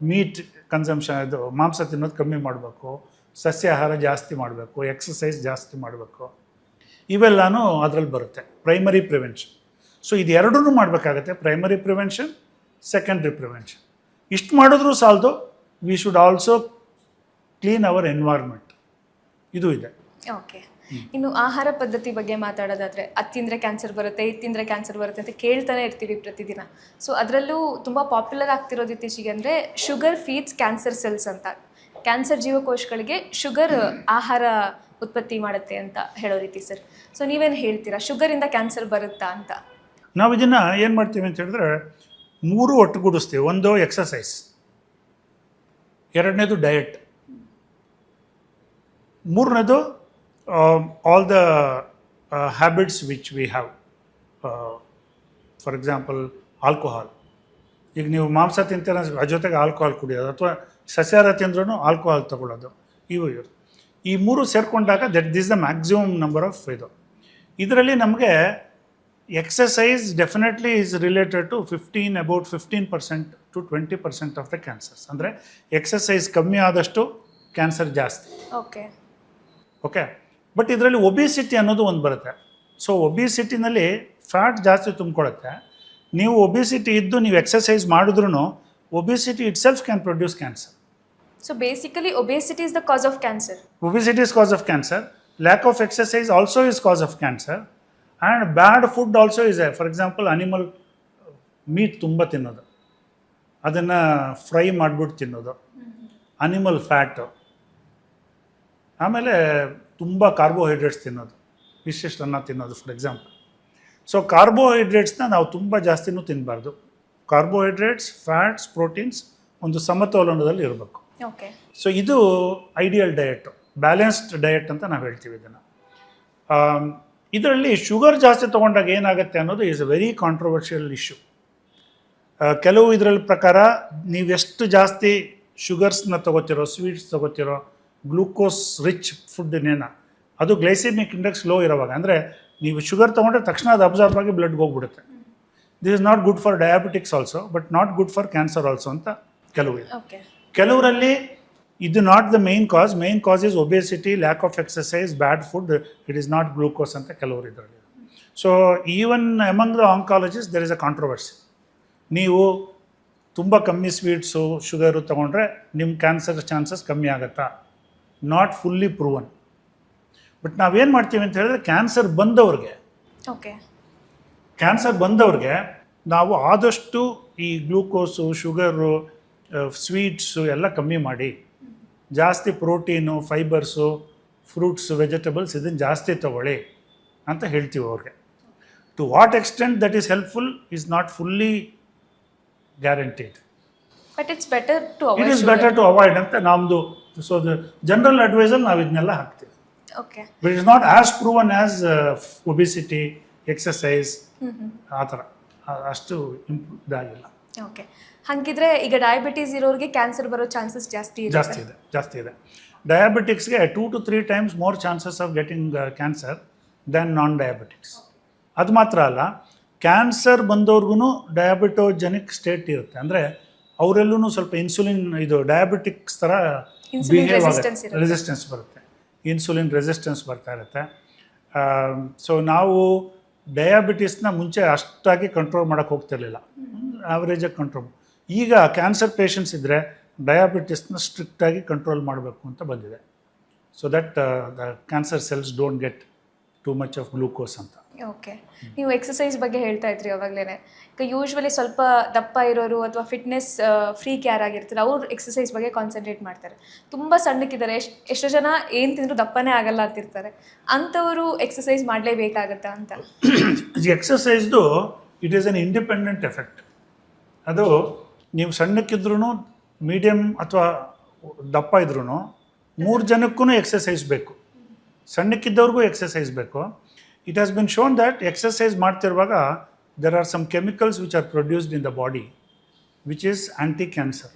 ಮೀಟ್ ಕನ್ಸಂಪ್ಷನ್, ಇದು ಮಾಂಸ ತಿನ್ನೋದು ಕಮ್ಮಿ ಮಾಡಬೇಕು, ಸಸ್ಯಾಹಾರ ಜಾಸ್ತಿ ಮಾಡಬೇಕು, ಎಕ್ಸಸೈಸ್ ಜಾಸ್ತಿ ಮಾಡಬೇಕು, ಇವೆಲ್ಲನೂ ಅದರಲ್ಲಿ ಬರುತ್ತೆ ಪ್ರೈಮರಿ ಪ್ರಿವೆನ್ಷನ್. ಸೊ ಇದು ಎರಡೂ ಮಾಡಬೇಕಾಗತ್ತೆ, ಪ್ರೈಮರಿ ಪ್ರಿವೆನ್ಷನ್, ಸೆಕೆಂಡ್ರಿ ಪ್ರಿವೆನ್ಷನ್. ಇಷ್ಟು ಮಾಡಿದ್ರೂ ಸಾಲದು, we should also clean our environment, ಇದು ಇದೆ. ಓಕೆ. ಇನ್ನು ಆಹಾರ ಪದ್ಧತಿ ಬಗ್ಗೆ ಮಾತಾಡೋದಾದರೆ ಅದು ತಿಂದರೆ ಕ್ಯಾನ್ಸರ್ ಬರುತ್ತೆ, ಇದು ತಿಂದರೆ ಕ್ಯಾನ್ಸರ್ ಬರುತ್ತೆ ಅಂತ ಕೇಳ್ತಾನೆ ಇರ್ತೀವಿ ಪ್ರತಿದಿನ. ಸೊ ಅದರಲ್ಲೂ ತುಂಬ ಪಾಪ್ಯುಲರ್ ಆಗ್ತಿರೋದು ಇತ್ತೀಚೆಗೆ ಅಂದರೆ ಶುಗರ್ ಫೀಡ್ಸ್ ಕ್ಯಾನ್ಸರ್ ಸೆಲ್ಸ್ ಅಂತ. ಕ್ಯಾನ್ಸರ್ ಜೀವಕೋಶಗಳಿಗೆ ಶುಗರ್ ಆಹಾರ ಉತ್ಪತ್ತಿ ಮಾಡುತ್ತೆ ಅಂತ ಹೇಳೋ ರೀತಿ ಸರ್. ಸೊ ನೀವೇನು ಹೇಳ್ತೀರಾ, ಶುಗರಿಂದ ಕ್ಯಾನ್ಸರ್ ಬರುತ್ತಾ ಅಂತ? ನಾವು ಇದನ್ನು ಏನು ಮಾಡ್ತೀವಿ ಅಂತ ಹೇಳಿದ್ರೆ 3 ಒಟ್ಟುಗೂಡಿಸ್ತೀವಿ. ಒಂದು ಎಕ್ಸಸೈಸ್, ಎರಡನೇದು ಡಯಟ್, ಮೂರನೇದು all the habits which we have. For example alcohol. ಈಗ ನೀವು ಮಾಂಸ ತಿಂತೀರ, ಅದ್ರ ಜೊತೆಗೆ ಆಲ್ಕೋಹಾಲ್ ಕುಡಿಯೋದು, ಅಥವಾ ಸಸ್ಯಾಹಾರ ತಿಂದ್ರೂ ಆಲ್ಕೋಹಾಲ್ ತಗೊಳ್ಳೋದು, ಇವು ಈ 3 ಸೇರಿಕೊಂಡಾಗ this the maximum number of ಇದು. ಇದರಲ್ಲಿ ನಮಗೆ exercise definitely is related to about 15% to 20% of the cancers. ಅಂದರೆ ಎಕ್ಸಸೈಸ್ ಕಮ್ಮಿ ಆದಷ್ಟು ಕ್ಯಾನ್ಸರ್ ಜಾಸ್ತಿ. ಓಕೆ. ಬಟ್ ಇದರಲ್ಲಿ ಒಬಿಸಿಟಿ ಅನ್ನೋದು ಒಂದು ಬರುತ್ತೆ. ಸೊ ಒಬಿಸಿಟಿನಲ್ಲಿ ಫ್ಯಾಟ್ ಜಾಸ್ತಿ ತುಂಬಿಕೊಳ್ಳುತ್ತೆ. ನೀವು ಒಬಿಸಿಟಿ ಇದ್ದು ನೀವು ಎಕ್ಸಸೈಸ್ ಮಾಡಿದ್ರೂ obesity it self can produce cancer. So basically obesity is the cause of cancer. Obesity is cause of cancer. Lack of exercise also is cause of cancer. And bad food also is there. For example, animal meat ತುಂಬ ತಿನ್ನೋದು, ಅದನ್ನು fry ಮಾಡಿಬಿಟ್ಟು ತಿನ್ನೋದು, animal fat, ಆಮೇಲೆ ತುಂಬ carbohydrates ತಿನ್ನೋದು, ಇಷ್ಟಿಷ್ಟನ್ನು ತಿನ್ನೋದು for example. So ಕಾರ್ಬೋಹೈಡ್ರೇಟ್ಸ್ನ ನಾವು ತುಂಬ ಜಾಸ್ತಿನೂ ತಿನ್ನಬಾರ್ದು. ಕಾರ್ಬೋಹೈಡ್ರೇಟ್ಸ್, ಫ್ಯಾಟ್ಸ್, ಪ್ರೋಟೀನ್ಸ್ ಒಂದು ಸಮತೋಲನದಲ್ಲಿ ಇರಬೇಕು. ಓಕೆ. ಸೊ ಇದು ಐಡಿಯಲ್ ಡಯಟ್, ಬ್ಯಾಲೆನ್ಸ್ಡ್ ಡಯಟ್ ಅಂತ ನಾವು ಹೇಳ್ತೀವಿ ಇದನ್ನು. ಇದರಲ್ಲಿ ಶುಗರ್ ಜಾಸ್ತಿ ತೊಗೊಂಡಾಗ ಏನಾಗುತ್ತೆ ಅನ್ನೋದು is a very controversial issue. ಕೆಲವು ಇದರಲ್ಲಿ ಪ್ರಕಾರ ನೀವೆಷ್ಟು ಜಾಸ್ತಿ ಶುಗರ್ಸ್ನ ತೊಗೋತಿರೋ, ಸ್ವೀಟ್ಸ್ ತೊಗೋತಿರೋ, ಗ್ಲೂಕೋಸ್ ರಿಚ್ ಫುಡ್ನೇನ, ಅದು ಗ್ಲೈಸೆಮಿಕ್ ಇಂಡೆಕ್ಸ್ ಲೋ ಇರೋವಾಗ, ಅಂದರೆ ನೀವು ಶುಗರ್ ತೊಗೊಂಡ್ರೆ ತಕ್ಷಣ ಅದು ಅಬ್ಸಾರ್ಬ್ ಆಗಿ ಬ್ಲಡ್ಗೆ ಹೋಗ್ಬಿಡುತ್ತೆ. This is not good for diabetics also, but not good for cancer also ಅಂತ ಕೆಲವು. ಕೆಲವರಲ್ಲಿ ಇದು not the main cause. Main cause is obesity, lack of exercise, bad food, it is not glucose ಅಂತ ಕೆಲವರು ಇದರಲ್ಲಿ. So even among the oncologist there is a controversy. ನೀವು ತುಂಬ ಕಮ್ಮಿ ಸ್ವೀಟ್ಸು, ಶುಗರು ತೊಗೊಂಡ್ರೆ ನಿಮ್ಮ ಕ್ಯಾನ್ಸರ್ ಚಾನ್ಸಸ್ ಕಮ್ಮಿ ಆಗುತ್ತಾ? Not fully proven. ಬಟ್ ನಾವೇನು ಮಾಡ್ತೀವಿ ಅಂತ ಹೇಳಿದ್ರೆ, ಕ್ಯಾನ್ಸರ್ ಬಂದವ್ರಿಗೆ ನಾವು ಆದಷ್ಟು ಈ ಗ್ಲೂಕೋಸು, ಶುಗರು, ಸ್ವೀಟ್ಸು ಎಲ್ಲ ಕಮ್ಮಿ ಮಾಡಿ, ಜಾಸ್ತಿ ಪ್ರೋಟೀನು, ಫೈಬರ್ಸು, ಫ್ರೂಟ್ಸು, ವೆಜಿಟೇಬಲ್ಸ್ ಇದನ್ನು ಜಾಸ್ತಿ ತಗೊಳ್ಳಿ ಅಂತ ಹೇಳ್ತೀವಿ ಅವ್ರಿಗೆ. To what extent that is helpful is not fully guaranteed. But it is better to avoid ಅಂತ ನಮ್ಮದು. ಸೊ ದ ಜನರಲ್ ಅಡ್ವೈಸಲ್ಲಿ ನಾವು ಇದನ್ನೆಲ್ಲ ಹಾಕ್ತೀವಿ. But it's not as proven as obesity, exercise, ಆ ಥರ ಅಷ್ಟು ಇದಾಗಿಲ್ಲ. ಓಕೆ. ಹಾಗಿದ್ರೆ ಈಗ ಡಯಾಬಿಟೀಸ್ ಇರೋರಿಗೆ ಕ್ಯಾನ್ಸರ್ ಬರೋ ಚಾನ್ಸಸ್ ಜಾಸ್ತಿ ಇದೆ. ಡಯಾಬಿಟಿಕ್ಸ್ಗೆ 2 to 3 times more chances of getting cancer than non diabetics. ಅದು ಮಾತ್ರ ಅಲ್ಲ, ಕ್ಯಾನ್ಸರ್ ಬಂದವ್ರಿಗೂ ಡಯಾಬಿಟೋಜೆನಿಕ್ ಸ್ಟೇಟ್ ಇರುತ್ತೆ. ಅಂದರೆ ಅವರೆಲ್ಲೂ ಸ್ವಲ್ಪ ಇನ್ಸುಲಿನ್, ಇದು ಡಯಾಬಿಟಿಕ್ಸ್ ಥರ ಬಿಹೇವ್ ಆಗುತ್ತೆ, ರೆಸಿಸ್ಟೆನ್ಸ್ ಬರುತ್ತೆ, ಇನ್ಸುಲಿನ್ ರೆಸಿಸ್ಟೆನ್ಸ್ ಬರ್ತಾ ಇರುತ್ತೆ. ಸೊ ನಾವು ಡಯಾಬಿಟಿಸ್ನ ಮುಂಚೆ ಅಷ್ಟಾಗಿ ಕಂಟ್ರೋಲ್ ಮಾಡೋಕ್ಕೆ ಹೋಗ್ತಿರ್ಲಿಲ್ಲ, ಆವ್ರೇಜಾಗಿ ಕಂಟ್ರೋಲ್. ಈಗ ಕ್ಯಾನ್ಸರ್ ಪೇಷಂಟ್ಸ್ ಇದ್ದರೆ ಡಯಾಬಿಟಿಸ್ನ ಸ್ಟ್ರಿಕ್ಟಾಗಿ ಕಂಟ್ರೋಲ್ ಮಾಡಬೇಕು ಅಂತ ಬಂದಿದೆ. So that the cancer cells don't get too much of glucose ಅಂತ. ಓಕೆ. ನೀವು ಎಕ್ಸಸೈಸ್ ಬಗ್ಗೆ ಹೇಳ್ತಾ ಇದ್ರಿ ಅವಾಗಲೇ. ಈಗ ಯೂಶ್ವಲಿ ಸ್ವಲ್ಪ ದಪ್ಪ ಇರೋರು ಅಥವಾ ಫಿಟ್ನೆಸ್ ಫ್ರೀಕ್ ಯಾರಾಗಿರ್ತಾರೆ ಅವ್ರು ಎಕ್ಸಸೈಸ್ ಬಗ್ಗೆ ಕಾನ್ಸಂಟ್ರೇಟ್ ಮಾಡ್ತಾರೆ. ತುಂಬ ಸಣ್ಣಕ್ಕಿದ್ದಾರೆ, ಎಷ್ಟೋ ಜನ ಏನು ತಿಂದರೂ ದಪ್ಪನೇ ಆಗಲ್ಲ ಅಂತಿರ್ತಾರೆ. ಅಂಥವರು ಎಕ್ಸಸೈಸ್ ಮಾಡಲೇಬೇಕಾಗತ್ತಾ ಅಂತ? ಈ ಎಕ್ಸಸೈಸ್ದು it is an independent effect. ಅದು ನೀವು ಸಣ್ಣಕ್ಕಿದ್ರೂ, ಮೀಡಿಯಮ್ ಅಥವಾ ದಪ್ಪ ಇದ್ರೂ 3 ಜನಕ್ಕೂ ಎಕ್ಸಸೈಸ್ ಬೇಕು. ಸಣ್ಣಕ್ಕಿದ್ದವ್ರಿಗೂ ಎಕ್ಸಸೈಸ್ ಬೇಕು. It has been shown that exercise ಮಾಡ್ತಿರುವಾಗ there are some chemicals which are produced in the body which is anti-cancer.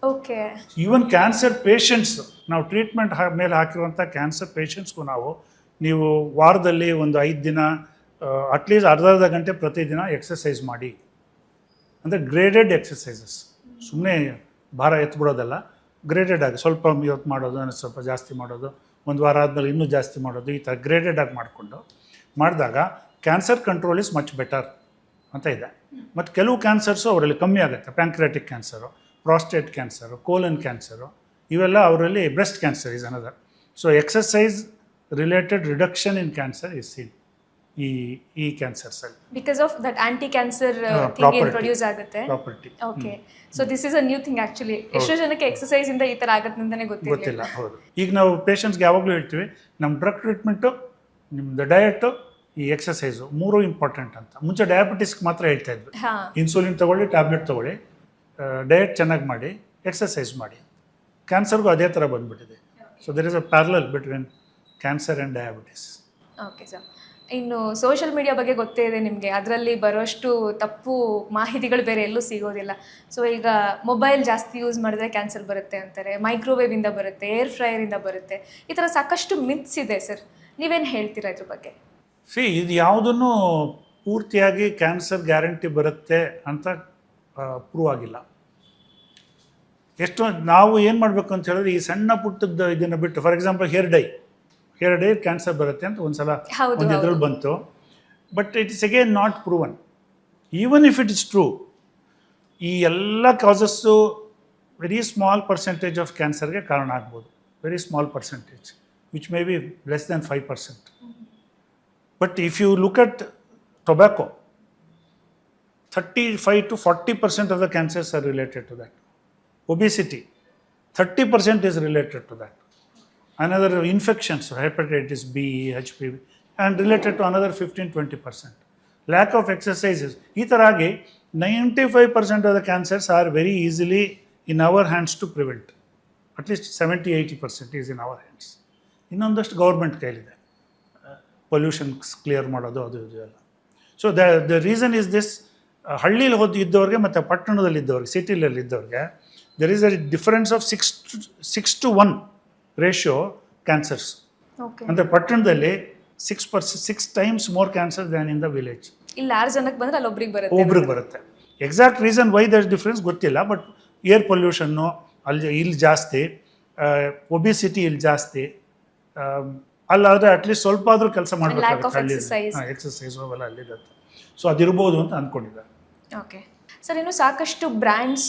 Okay. Even cancer patients, ನಾವು ಟ್ರೀಟ್ಮೆಂಟ್ ಮೇಲೆ ಹಾಕಿರುವಂಥ ಕ್ಯಾನ್ಸರ್ ಪೇಷಂಟ್ಸ್ಗೂ ನೀವು ವಾರದಲ್ಲಿ ಒಂದು 5 ದಿನ ಅಟ್ಲೀಸ್ಟ್ ಅರ್ಧ ಗಂಟೆ ಪ್ರತಿದಿನ ಎಕ್ಸಸೈಸ್ ಮಾಡಿ. ಅಂದರೆ ಗ್ರೇಡೆಡ್ ಎಕ್ಸಸೈಸಸ್, ಸುಮ್ಮನೆ ಭಾರ ಎತ್ಬಿಡೋದಲ್ಲ, ಗ್ರೇಡೆಡ್ ಆಗಿ ಸ್ವಲ್ಪ ಇವತ್ತು ಮಾಡೋದು, ಸ್ವಲ್ಪ ಜಾಸ್ತಿ ಮಾಡೋದು, ಒಂದು ವಾರ ಆದಮೇಲೆ ಇನ್ನೂ ಜಾಸ್ತಿ ಮಾಡೋದು, ಈ ಥರ ಗ್ರೇಡೆಡ್ ಆಗಿ ಮಾಡಿದಾಗ cancer control is much better ಅಂತ ಇದೆ. ಮತ್ತು ಕೆಲವು ಕ್ಯಾನ್ಸರ್ಸು ಅವರಲ್ಲಿ ಕಮ್ಮಿ ಆಗುತ್ತೆ. Pancreatic cancer, prostate cancer, colon cancer, ಇವೆಲ್ಲ ಅವರಲ್ಲಿ breast cancer is another. So exercise related reduction in cancer is seen ಈ ಕ್ಯಾನ್ಸರ್ಸಲ್ಲಿ because of that anti cancer thing property. Produce ಆಗುತ್ತೆ. Property okay, so this is a new thing actually. ಎಷ್ಟೋ ಜನಕ್ಕೆ exercise ಇಂದ ಈ ತರ ಆಗತ್ತೆ ಅಂತಾನೆ ಗೊತ್ತಿಲ್ಲ. ಗೊತ್ತಿಲ್ಲ. ಹೌದು, ಈಗ ನಾವು ಪೇಷಂಟ್ಸ್ಗೆ ಯಾವಾಗಲೂ ಹೇಳ್ತೀವಿ ನಮ್ಮ ಡ್ರಗ್ ಟ್ರೀಟ್ಮೆಂಟು, ನಿಮ್ಮದು ಡಯಟು, ಈ ಎಕ್ಸಸೈಸು 3 ಇಂಪಾರ್ಟೆಂಟ್ ಅಂತ. ಮುಂಚೆ ಡಯಾಬಿಟಿಸ್ಗೆ ಮಾತ್ರ ಹೇಳ್ತಾ ಇದ್ವಿ, ಹಾ, ಇನ್ಸುಲಿನ್ ತೊಗೊಳ್ಳಿ, ಟ್ಯಾಬ್ಲೆಟ್ ತೊಗೊಳ್ಳಿ, ಡಯಟ್ ಚೆನ್ನಾಗಿ ಮಾಡಿ, ಎಕ್ಸಸೈಸ್ ಮಾಡಿ. ಕ್ಯಾನ್ಸರ್ಗೂ ಅದೇ ಥರ ಬಂದುಬಿಟ್ಟಿದೆ. So there is a parallel between cancer and diabetes. Okay sir. ಇನ್ನು ಸೋಷಿಯಲ್ ಮೀಡಿಯಾ ಬಗ್ಗೆ ಗೊತ್ತೇ ಇದೆ ನಿಮಗೆ, ಅದರಲ್ಲಿ ಬರೋಷ್ಟು ತಪ್ಪು ಮಾಹಿತಿಗಳು ಬೇರೆ ಎಲ್ಲೂ ಸಿಗೋದಿಲ್ಲ. ಸೊ ಈಗ ಮೊಬೈಲ್ ಜಾಸ್ತಿ ಯೂಸ್ ಮಾಡಿದ್ರೆ ಕ್ಯಾನ್ಸರ್ ಬರುತ್ತೆ ಅಂತಾರೆ, ಮೈಕ್ರೋವೇವಿಂದ ಬರುತ್ತೆ, ಏರ್ ಫ್ರೈಯರಿಂದ ಬರುತ್ತೆ, ಈ ಥರ ಸಾಕಷ್ಟು ಮಿತ್ಸ್ ಇದೆ ಸರ್. ನೀವೇನು ಹೇಳ್ತೀರಾ ಇದ್ರ ಬಗ್ಗೆ? ಇದು ಯಾವುದನ್ನು ಪೂರ್ತಿಯಾಗಿ ಕ್ಯಾನ್ಸರ್ ಗ್ಯಾರಂಟಿ ಬರುತ್ತೆ ಅಂತ ಪ್ರೂವ್ ಆಗಿಲ್ಲ. ಎಷ್ಟೊಂದು ನಾವು ಏನು ಮಾಡಬೇಕು ಅಂತ ಹೇಳಿದ್ರೆ, ಈ ಸಣ್ಣ ಪುಟ್ಟದ್ದು ಇದನ್ನು ಬಿಟ್ಟು, for example hair dye cancer ಬರುತ್ತೆ ಅಂತ ಒಂದ್ಸಲ ಹೌದು, ಒಂದು ಇದ್ರಲ್ಲಿ ಬಂತು. But it is again not proven. Even if it is true, ಈ ಎಲ್ಲ causes very small percentage of ಕ್ಯಾನ್ಸರ್ಗೆ ಕಾರಣ ಆಗ್ಬೋದು. Very small percentage, which may be less than 5%. But if you look at tobacco, 35 to 40% of the cancers are related to that. Obesity, 30% is related to that. Another infections, hepatitis B, HPV, and related to another 15-20%. Lack of exercises. ಈ ಥರ ಆಗಿ 95% of the cancers are very easily in our hands to prevent. At least 70-80% is in our hands. ಇನ್ನೊಂದಷ್ಟು government ಕೈಲಿದೆ, pollution clear ಮಾಡೋದು, ಅದು ಇದು ಎಲ್ಲ. So the reason is this. ಹಳ್ಳೀಲಿ ಇದ್ದವ್ರಿಗೆ ಮತ್ತು ಪಟ್ಟಣದಲ್ಲಿದ್ದವ್ರಿಗೆ, ಸಿಟಿಲಲ್ಲಿದ್ದವ್ರಿಗೆ there is a difference of 6 to 1 ratio cancers. Okay, ಅಂದರೆ ಪಟ್ಟಣದಲ್ಲಿ 6 times more cancer than in the village. ಇಲ್ಲಿ 6 ಜನಕ್ಕೆ ಬಂದ್ರೆ ಅಲ್ಲಿ ಒಬ್ರಿಗೆ ಬರುತ್ತೆ. Exact reason why there difference ಗೊತ್ತಿಲ್ಲ. ಬಟ್ ಏರ್ ಪೊಲ್ಯೂಷನ್ನು ಇಲ್ಲಿ ಜಾಸ್ತಿ, ಒಬಿಸಿಟಿ ಇಲ್ಲಿ ಜಾಸ್ತಿ. ಅಲ್ಲಾದರೆ ಅಟ್ಲೀಸ್ಟ್ ಸ್ವಲ್ಪ ಆದರೂ ಕೆಲಸ ಮಾಡಬೇಕಾಗುತ್ತೆ, ಎಕ್ಸಸೈಸು ಅವೆಲ್ಲ ಅಲ್ಲಿರುತ್ತೆ. ಸೊ ಅದಿರ್ಬೋದು ಅಂತ ಅಂದ್ಕೊಂಡಿದ್ದಾರೆ. ಓಕೆ ಸರ್, ಇನ್ನು ಸಾಕಷ್ಟು ಬ್ರ್ಯಾಂಡ್ಸ್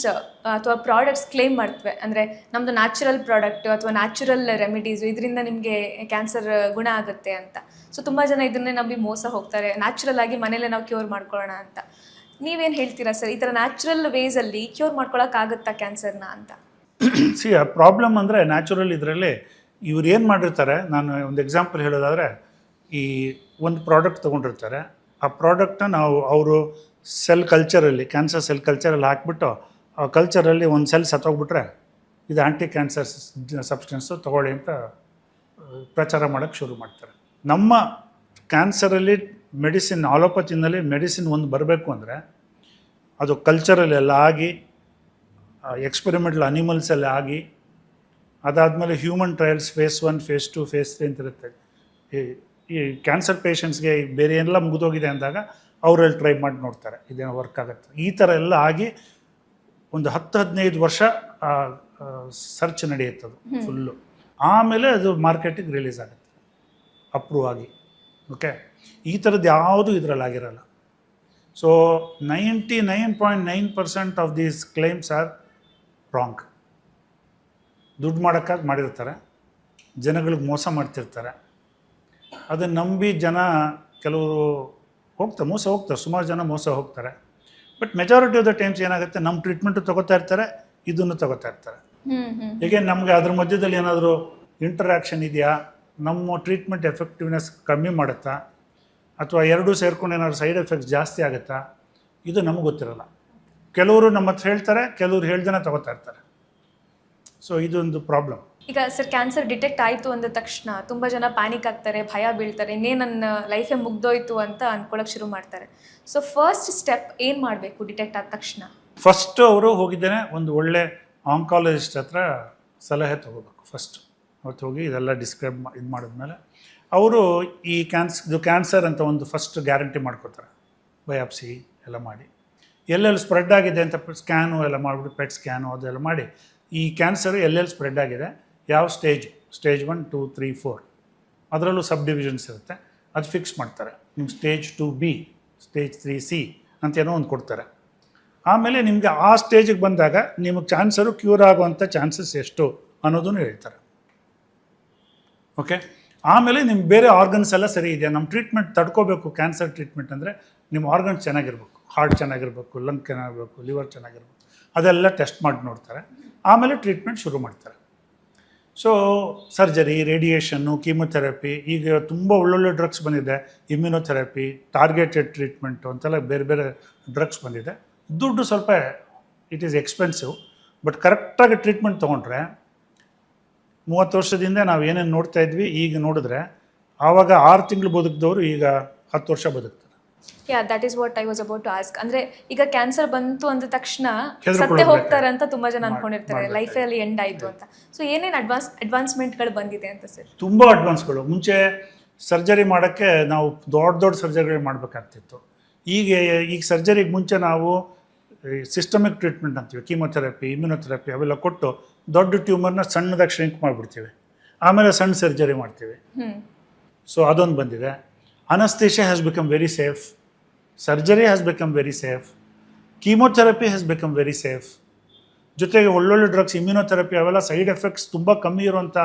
ಅಥವಾ ಪ್ರಾಡಕ್ಟ್ಸ್ ಕ್ಲೇಮ್ ಮಾಡ್ತವೆ, ಅಂದರೆ ನಮ್ಮದು ನ್ಯಾಚುರಲ್ ಪ್ರಾಡಕ್ಟ್ ಅಥವಾ ನ್ಯಾಚುರಲ್ ರೆಮಿಡೀಸು, ಇದರಿಂದ ನಿಮಗೆ ಕ್ಯಾನ್ಸರ್ ಗುಣ ಆಗುತ್ತೆ ಅಂತ. ಸೊ ತುಂಬ ಜನ ಇದನ್ನೇ ನಂಬಿ ಮೋಸ ಹೋಗ್ತಾರೆ, ನ್ಯಾಚುರಲ್ ಆಗಿ ಮನೇಲೆ ನಾವು ಕ್ಯೂರ್ ಮಾಡ್ಕೊಳ್ಳೋಣ ಅಂತ. ನೀವೇನು ಹೇಳ್ತೀರಾ ಸರ್, ಈ ಥರ ನ್ಯಾಚುರಲ್ ವೇಸಲ್ಲಿ ಕ್ಯೂರ್ ಮಾಡ್ಕೊಳಕ್ಕಾಗುತ್ತಾ ಕ್ಯಾನ್ಸರ್ನ ಅಂತ? ಸಿ ಆ ಪ್ರಾಬ್ಲಮ್ ಅಂದರೆ ನ್ಯಾಚುರಲ್ ಇದರಲ್ಲಿ ಇವ್ರು ಏನು ಮಾಡಿರ್ತಾರೆ, ನಾನು ಒಂದು ಎಕ್ಸಾಂಪಲ್ ಹೇಳೋದಾದರೆ, ಈ ಒಂದು ಪ್ರಾಡಕ್ಟ್ ತೊಗೊಂಡಿರ್ತಾರೆ, ಆ ಪ್ರಾಡಕ್ಟ್ನ ಅವರು ಸೆಲ್ ಕಲ್ಚರಲ್ಲಿ, ಕ್ಯಾನ್ಸರ್ ಸೆಲ್ ಕಲ್ಚರಲ್ಲಿ ಹಾಕ್ಬಿಟ್ಟು, ಆ ಕಲ್ಚರಲ್ಲಿ ಒಂದು ಸೆಲ್ ಸತ್ತೋಗ್ಬಿಟ್ರೆ ಇದು ಆ್ಯಂಟಿ ಕ್ಯಾನ್ಸರ್ ಸಬ್ಸ್ಟೆನ್ಸು ತೊಗೊಳ್ಳಿ ಅಂತ ಪ್ರಚಾರ ಮಾಡೋಕ್ಕೆ ಶುರು ಮಾಡ್ತಾರೆ. ನಮ್ಮ ಕ್ಯಾನ್ಸರಲ್ಲಿ ಮೆಡಿಸಿನ್, ಆಲೋಪತಿನಲ್ಲಿ ಮೆಡಿಸಿನ್ ಒಂದು ಬರಬೇಕು ಅಂದರೆ ಅದು ಕಲ್ಚರಲ್ಲೆಲ್ಲ ಆಗಿ, ಎಕ್ಸ್ಪೆರಿಮೆಂಟಲ್ ಅನಿಮಲ್ಸಲ್ಲಿ ಆಗಿ, ಅದಾದಮೇಲೆ human trials phase 1, phase 2, phase 3 ಅಂತ ಇರುತ್ತೆ. ಈ ಕ್ಯಾನ್ಸರ್ ಪೇಷಂಟ್ಸ್ಗೆ ಬೇರೆ ಎಲ್ಲ ಮುಗಿದೋಗಿದೆ ಅಂದಾಗ ಅವರಲ್ಲಿ ಟ್ರೈ ಮಾಡಿ ನೋಡ್ತಾರೆ ಇದೇನೋ ವರ್ಕ್ ಆಗುತ್ತೆ. ಈ ಥರ ಎಲ್ಲ ಆಗಿ ಒಂದು 10-15 ವರ್ಷ ಸರ್ಚ್ ನಡೆಯುತ್ತದು ಫುಲ್ಲು. ಆಮೇಲೆ ಅದು ಮಾರ್ಕೆಟಿಗೆ ರಿಲೀಸ್ ಆಗುತ್ತೆ, ಅಪ್ರೂವ್ ಆಗಿ. ಓಕೆ, ಈ ಥರದ್ದು ಯಾವುದೂ ಇದರಲ್ಲಿ ಆಗಿರಲ್ಲ. So 99.9% of these claims are wrong. ದುಡ್ಡು ಮಾಡೋಕ್ಕಾಗಿ ಮಾಡಿರ್ತಾರೆ, ಜನಗಳಿಗೆ ಮೋಸ ಮಾಡ್ತಿರ್ತಾರೆ. ಅದನ್ನು ನಂಬಿ ಜನ ಕೆಲವರು ಮೋಸ ಹೋಗ್ತಾರೆ, ಸುಮಾರು ಜನ ಮೋಸ ಹೋಗ್ತಾರೆ. But majority of the times ಏನಾಗುತ್ತೆ, ನಮ್ಮ ಟ್ರೀಟ್ಮೆಂಟು ತೊಗೋತಾ ಇರ್ತಾರೆ, ಇದನ್ನು ತೊಗೋತಾ ಇರ್ತಾರೆ. ಹೀಗೆ ನಮಗೆ ಅದ್ರ ಮಧ್ಯದಲ್ಲಿ ಏನಾದರೂ ಇಂಟರಾಕ್ಷನ್ ಇದೆಯಾ, ನಮ್ಮ ಟ್ರೀಟ್ಮೆಂಟ್ ಎಫೆಕ್ಟಿವ್ನೆಸ್ ಕಮ್ಮಿ ಮಾಡುತ್ತಾ, ಅಥವಾ ಎರಡೂ ಸೇರ್ಕೊಂಡು ಏನಾದ್ರು ಸೈಡ್ ಎಫೆಕ್ಟ್ಸ್ ಜಾಸ್ತಿ ಆಗುತ್ತಾ, ಇದು ನಮಗೆ ಗೊತ್ತಿರಲ್ಲ. ಕೆಲವರು ನಮ್ಮ ಹತ್ರ ಹೇಳ್ತಾರೆ, ಕೆಲವರು ಹೇಳ್ದೇನೆ ತೊಗೋತಾ ಇರ್ತಾರೆ. ಸೊ ಇದೊಂದು ಪ್ರಾಬ್ಲಮ್. ಈಗ ಸರ್, ಕ್ಯಾನ್ಸರ್ ಡಿಟೆಕ್ಟ್ ಆಯಿತು ಅಂದ ತಕ್ಷಣ ತುಂಬ ಜನ ಪ್ಯಾನಿಕ್ ಆಗ್ತಾರೆ, ಭಯ ಬೀಳ್ತಾರೆ, ನನ್ನ ಲೈಫೇ ಮುಗ್ದೋಯ್ತು ಅಂತ ಅಂದ್ಕೊಳ್ಳೋಕೆ ಶುರು ಮಾಡ್ತಾರೆ. ಸೊ ಫಸ್ಟ್ ಸ್ಟೆಪ್ ಏನು ಮಾಡಬೇಕು ಡಿಟೆಕ್ಟ್ ಆದ ತಕ್ಷಣ? ಫಸ್ಟು ಅವರು ಹೋಗಿದ್ದೇನೆ ಒಂದು ಒಳ್ಳೆ ಆಂಕಾಲಜಿಸ್ಟ್ ಹತ್ರ ಸಲಹೆ ತೊಗೋಬೇಕು. ಫಸ್ಟ್ ಅವತ್ತು ಹೋಗಿ ಇದೆಲ್ಲ ಡಿಸ್ಕ್ರೈಬ್ ಇದು ಮಾಡಿದ್ಮೇಲೆ ಅವರು ಈ ಕ್ಯಾನ್ಸರ್ ಅಂತ ಒಂದು ಫಸ್ಟ್ ಗ್ಯಾರಂಟಿ ಮಾಡ್ಕೋತಾರೆ. ಬಯಾಪ್ಸಿ ಎಲ್ಲ ಮಾಡಿ, ಎಲ್ಲೆಲ್ಲಿ ಸ್ಪ್ರೆಡ್ ಆಗಿದೆ ಅಂತ ಸ್ಕ್ಯಾನು ಎಲ್ಲ ಮಾಡಿಬಿಟ್ಟು, ಪೆಟ್ ಸ್ಕ್ಯಾನು ಅದೆಲ್ಲ ಮಾಡಿ, ಈ ಕ್ಯಾನ್ಸರು ಎಲ್ಲೆಲ್ಲಿ ಸ್ಪ್ರೆಡ್ ಆಗಿದೆ, ಯಾವ ಸ್ಟೇಜ್ 1, 2, 3, 4 ಅದರಲ್ಲೂ ಸಬ್ ಡಿವಿಷನ್ಸ್ ಇರುತ್ತೆ, ಅದು ಫಿಕ್ಸ್ ಮಾಡ್ತಾರೆ. ನಿಮ್ಮ ಸ್ಟೇಜ್ 2B, ಸ್ಟೇಜ್ 3C ಅಂತೇನೋ ಒಂದು ಕೊಡ್ತಾರೆ. ಆಮೇಲೆ ನಿಮಗೆ ಆ ಸ್ಟೇಜಿಗೆ ಬಂದಾಗ ನಿಮಗೆ ಕ್ಯಾನ್ಸರು ಕ್ಯೂರ್ ಆಗುವಂಥ ಚಾನ್ಸಸ್ ಎಷ್ಟು ಅನ್ನೋದನ್ನು ಹೇಳ್ತಾರೆ. ಓಕೆ, ಆಮೇಲೆ ನಿಮ್ಮ ಬೇರೆ ಆರ್ಗನ್ಸ್ ಎಲ್ಲ ಸರಿ ಇದೆಯಾ, ನಮ್ಮ ಟ್ರೀಟ್ಮೆಂಟ್ ತಡ್ಕೋಬೇಕು. ಕ್ಯಾನ್ಸರ್ ಟ್ರೀಟ್ಮೆಂಟ್ ಅಂದರೆ ನಿಮ್ಮ ಆರ್ಗನ್ಸ್ ಚೆನ್ನಾಗಿರ್ಬೇಕು, ಹಾರ್ಟ್ ಚೆನ್ನಾಗಿರ್ಬೇಕು, ಲಂಗ್ ಚೆನ್ನಾಗಿರ್ಬೇಕು, ಲಿವರ್ ಚೆನ್ನಾಗಿರ್ಬೇಕು, ಅದೆಲ್ಲ ಟೆಸ್ಟ್ ಮಾಡಿ ನೋಡ್ತಾರೆ. ಆಮೇಲೆ ಟ್ರೀಟ್ಮೆಂಟ್ ಶುರು ಮಾಡ್ತಾರೆ. ಸೊ ಸರ್ಜರಿ, ರೇಡಿಯೇಷನ್ನು, ಕೀಮೊಥೆರಪಿ, ಈಗ ತುಂಬ ಒಳ್ಳೊಳ್ಳೆ ಡ್ರಗ್ಸ್ ಬಂದಿದೆ. ಇಮ್ಯುನೊಥೆರಪಿ, ಟಾರ್ಗೆಟೆಡ್ ಟ್ರೀಟ್ಮೆಂಟು ಅಂತೆಲ್ಲ ಬೇರೆ ಬೇರೆ ಡ್ರಗ್ಸ್ ಬಂದಿದೆ. ದುಡ್ಡು ಸ್ವಲ್ಪ ಇಟ್ ಈಸ್ ಎಕ್ಸ್ಪೆನ್ಸಿವ್, ಬಟ್ ಕರೆಕ್ಟಾಗಿ ಟ್ರೀಟ್ಮೆಂಟ್ ತೊಗೊಂಡ್ರೆ 30 ವರ್ಷದಿಂದ ನಾವು ಏನೇನು ನೋಡ್ತಾ ಇದ್ವಿ ಈಗ ನೋಡಿದ್ರೆ, ಆವಾಗ 6 ತಿಂಗಳು ಬದುಕಿದವರು ಈಗ 10 ವರ್ಷ ಬದುಕ್ತಾರೆ. That is what I was about to ask. ಅಂದ್ರೆ ಈಗ ಕ್ಯಾನ್ಸರ್ ಬಂತು ಅಂದ ತಕ್ಷಣ ಹೆದ್ರುಕೊಳ್ಳೋದು ಸತ್ತೇ ಹೋಗ್ತಾರೆ ಅಂತ ತುಂಬಾ ಜನ ಅನ್ಕೊಂಡಿರ್ತಾರೆ, ಮಾಡ್ಬೇಕಾಗಿದೆ. ಲೈಫಲ್ಲಿ ಎಂಡ್ ಆಯ್ತು ಅಂತ. ಸೊ ಏನೇನು ಅಡ್ವಾನ್ಸ್ಮೆಂಟ್ಗಳು ಬಂದಿದೆ ಅಂತ ಸರ್? ತುಂಬ ಅಡ್ವಾನ್ಸ್ಗಳು. ಮುಂಚೆ ಸರ್ಜರಿ ಮಾಡೋಕ್ಕೆ ನಾವು ದೊಡ್ಡ ಸರ್ಜರಿಗಳು ಮಾಡಬೇಕಾಗ್ತಿತ್ತು. ಈಗ ಸರ್ಜರಿಗೆ ಮುಂಚೆ ನಾವು ಸಿಸ್ಟಮಿಕ್ ಟ್ರೀಟ್ಮೆಂಟ್ ಅಂತೀವಿ, ಕೀಮೊಥೆರಪಿ, ಇಮ್ಯುನೊಥೆರಪಿ ಅವೆಲ್ಲ ಕೊಟ್ಟು ದೊಡ್ಡ ಟ್ಯೂಮರ್ನ ಸಣ್ಣದಾಗಿ ಶ್ರಿಂಕ್ ಮಾಡಿಬಿಡ್ತೀವಿ, ಆಮೇಲೆ ಸಣ್ಣ ಸರ್ಜರಿ ಮಾಡ್ತೀವಿ. ಸೊ ಅದೊಂದು ಬಂದಿದೆ. Anaesthesia has become very safe, surgery has become very safe, chemotherapy has become very safe. ಜೊತೆಗೆ ಒಳ್ಳೊಳ್ಳೆ ಡ್ರಗ್ಸ್, ಇಮ್ಯುನೊಥೆರಪಿ ಅವೆಲ್ಲ ಸೈಡ್ ಎಫೆಕ್ಟ್ಸ್ ತುಂಬ ಕಮ್ಮಿ ಇರುವಂಥ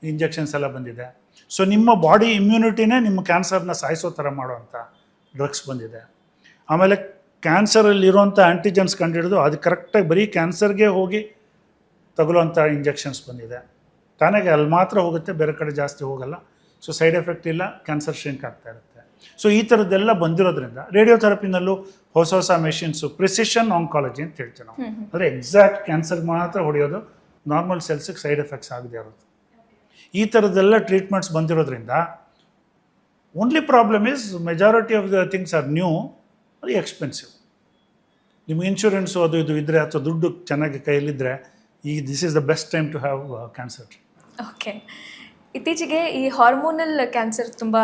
ಇಂಜೆಕ್ಷನ್ಸ್ ಎಲ್ಲ ಬಂದಿದೆ. ಸೊ ನಿಮ್ಮ ಬಾಡಿ ಇಮ್ಯುನಿಟಿನೇ ನಿಮ್ಮ ಕ್ಯಾನ್ಸರ್ನ ಸಾಯಿಸೋ ಥರ ಮಾಡುವಂಥ ಡ್ರಗ್ಸ್ ಬಂದಿದೆ. ಆಮೇಲೆ ಕ್ಯಾನ್ಸರಲ್ಲಿರುವಂಥ ಆ್ಯಂಟಿಜನ್ಸ್ ಕಂಡುಹಿಡಿದು ಅದು ಕರೆಕ್ಟಾಗಿ ಬರೀ ಕ್ಯಾನ್ಸರ್ಗೆ ಹೋಗಿ ತಗುಲುವಂಥ ಇಂಜೆಕ್ಷನ್ಸ್ ಬಂದಿದೆ. ತಾನಾಗೆ ಅಲ್ಲಿ ಮಾತ್ರ ಹೋಗುತ್ತೆ, ಬೇರೆ ಕಡೆ ಜಾಸ್ತಿ ಹೋಗಲ್ಲ. ಸೊ ಸೈಡ್ ಎಫೆಕ್ಟ್ ಇಲ್ಲ, ಕ್ಯಾನ್ಸರ್ ಶ್ರಿಂಕ್ ಆಗ್ತಾ ಇರುತ್ತೆ. ಸೊ ಈ ಥರದ್ದೆಲ್ಲ ಬಂದಿರೋದ್ರಿಂದ ರೇಡಿಯೋಥೆರಪಿನಲ್ಲೂ ಹೊಸ ಮೆಷಿನ್ಸು, ಪ್ರಿಸಿಷನ್ ಆಂಕಾಲಜಿ ಅಂತ ಹೇಳ್ತೀವಿ ನಾವು. ಅಂದರೆ ಎಕ್ಸಾಕ್ಟ್ ಕ್ಯಾನ್ಸರ್ಗೆ ಮಾತ್ರ ಹೊಡೆಯೋದು, ನಾರ್ಮಲ್ ಸೆಲ್ಸಿಗೆ ಸೈಡ್ ಎಫೆಕ್ಟ್ಸ್ ಆಗದೆ ಇರೋದು. ಈ ಥರದ್ದೆಲ್ಲ ಟ್ರೀಟ್ಮೆಂಟ್ಸ್ ಬಂದಿರೋದ್ರಿಂದ only problem is majority of the things are new, ಅದು ಎಕ್ಸ್ಪೆನ್ಸಿವ್. ನಿಮ್ಗೆ ಇನ್ಶೂರೆನ್ಸು ಅದು ಇದು ಇದ್ದರೆ ಅಥವಾ ದುಡ್ಡು ಚೆನ್ನಾಗಿ ಕೈಯಲ್ಲಿದ್ದರೆ this is the best time to have cancer. Okay. ಇತ್ತೀಚೆಗೆ ಈ ಹಾರ್ಮೋನಲ್ ಕ್ಯಾನ್ಸರ್ ತುಂಬ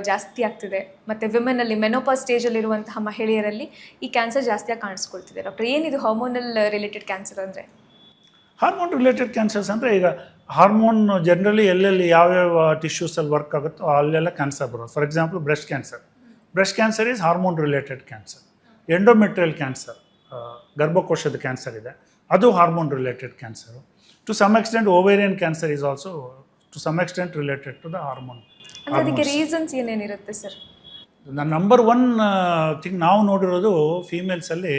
ಜಾಸ್ತಿ ಆಗ್ತಿದೆ, ಮತ್ತು ವಿಮೆನಲ್ಲಿ ಮೆನೋಪಾಸ್ ಸ್ಟೇಜಲ್ಲಿರುವಂತಹ ಮಹಿಳೆಯರಲ್ಲಿ ಈ ಕ್ಯಾನ್ಸರ್ ಜಾಸ್ತಿಯಾಗಿ ಕಾಣಿಸ್ಕೊಳ್ತಿದೆ. ಡಾಕ್ಟರ್, ಏನಿದು ಹಾರ್ಮೋನಲ್ ರಿಲೇಟೆಡ್ ಕ್ಯಾನ್ಸರ್ ಅಂದರೆ? ಹಾರ್ಮೋನ್ ರಿಲೇಟೆಡ್ ಕ್ಯಾನ್ಸರ್ಸ್ ಅಂದರೆ ಈಗ ಹಾರ್ಮೋನ್ ಜನರಲಿ ಎಲ್ಲೆಲ್ಲಿ ಯಾವ್ಯಾವ ಟಿಶ್ಯೂಸಲ್ಲಿ ವರ್ಕ್ ಆಗುತ್ತೋ ಅಲ್ಲೆಲ್ಲ ಕ್ಯಾನ್ಸರ್ ಬರೋದು. For example breast cancer. Breast cancer is hormone related cancer. Endometrial cancer, ಗರ್ಭಕೋಶದ ಕ್ಯಾನ್ಸರ್ ಇದೆ, ಅದು hormone related cancer. To some extent ovarian cancer is also to some extent related to the hormone. ಅದಕ್ಕೆ reasons ಏನೇನಿರುತ್ತೆ sir? Number one thing ನಾವು ನೋಡಿರೋದು ಫೀಮೇಲ್ಸಲ್ಲಿ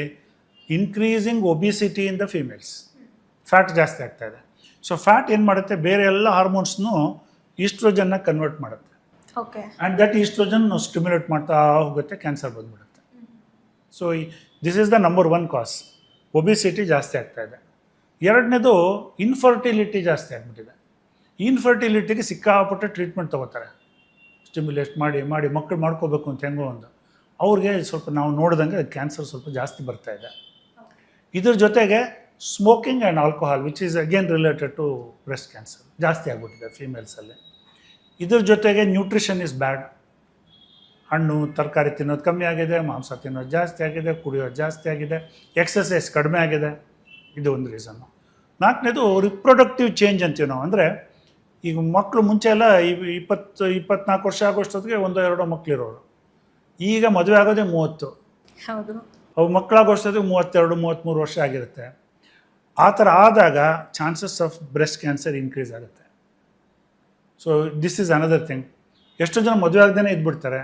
increasing obesity in the females. Fat ಜಾಸ್ತಿ ಆಗ್ತಾ ಇದೆ. ಸೊ ಫ್ಯಾಟ್ ಏನು ಮಾಡುತ್ತೆ, ಬೇರೆ ಎಲ್ಲ ಹಾರ್ಮೋನ್ಸ್ನು ಈಸ್ಟ್ರೋಜನ್ನ ಕನ್ವರ್ಟ್ ಮಾಡುತ್ತೆ. Okay. And that oestrogen stimulate ಮಾಡ್ತಾ ಹೋಗುತ್ತೆ, ಕ್ಯಾನ್ಸರ್ ಬಂದ್ಬಿಡುತ್ತೆ. So this is the number one cause. Obesity ಜಾಸ್ತಿ ಆಗ್ತಾ ಇದೆ. ಎರಡನೇದು ಇನ್ಫರ್ಟಿಲಿಟಿ ಜಾಸ್ತಿ ಆಗಿಬಿಟ್ಟಿದೆ. ಇನ್ಫರ್ಟಿಲಿಟಿಗೆ ಸಿಕ್ಕಾಪಟ್ಟೆ ಟ್ರೀಟ್ಮೆಂಟ್ ತೊಗೋತಾರೆ, ಸ್ಟಿಮ್ಯುಲೇಟ್ ಮಾಡಿ ಮಾಡಿ ಮಕ್ಕಳು ಮಾಡ್ಕೋಬೇಕು ಅಂತ ಹೆಂಗೋ ಒಂದು. ಅವ್ರಿಗೆ ಸ್ವಲ್ಪ ನಾವು ನೋಡಿದಂಗೆ ಕ್ಯಾನ್ಸರ್ ಸ್ವಲ್ಪ ಜಾಸ್ತಿ ಬರ್ತಾ ಇದೆ. ಇದ್ರ ಜೊತೆಗೆ smoking and alcohol, which is again related to breast cancer, ಜಾಸ್ತಿ ಆಗಿಬಿಟ್ಟಿದೆ ಫೀಮೇಲ್ಸಲ್ಲಿ. ಇದ್ರ ಜೊತೆಗೆ ನ್ಯೂಟ್ರಿಷನ್ ಇಸ್ ಬ್ಯಾಡ್. ಹಣ್ಣು ತರಕಾರಿ ತಿನ್ನೋದು ಕಮ್ಮಿ ಆಗಿದೆ, ಮಾಂಸ ತಿನ್ನೋದು ಜಾಸ್ತಿ ಆಗಿದೆ, ಕುಡಿಯೋದು ಜಾಸ್ತಿ ಆಗಿದೆ, ಎಕ್ಸಸೈಸ್ ಕಡಿಮೆ ಆಗಿದೆ. ಇದು ಒಂದು ರೀಸನ್ನು. ನಾಲ್ಕನೇದು ರಿಪ್ರೊಡಕ್ಟಿವ್ ಚೇಂಜ್ ಅಂತೀವಿ ನಾವು. ಅಂದರೆ ಈಗ ಮಕ್ಕಳು ಮುಂಚೆ ಎಲ್ಲ 20-24 ವರ್ಷ ಆಗೋಷ್ಟೊತ್ತಿಗೆ 1-2 ಮಕ್ಕಳಿರೋರು. ಈಗ ಮದುವೆ ಆಗೋದೇ 30. ಹೌದು. ಅವು ಮಕ್ಕಳಾಗೋಷ್ಟೊತ್ತಿಗೆ 32-33 ವರ್ಷ ಆಗಿರುತ್ತೆ. ಆ ಥರ ಆದಾಗ chances of breast cancer increase ಆಗುತ್ತೆ. So this is another thing. ಎಷ್ಟೋ ಜನ ಮದುವೆ ಆಗದೇ ಇದ್ಬಿಡ್ತಾರೆ,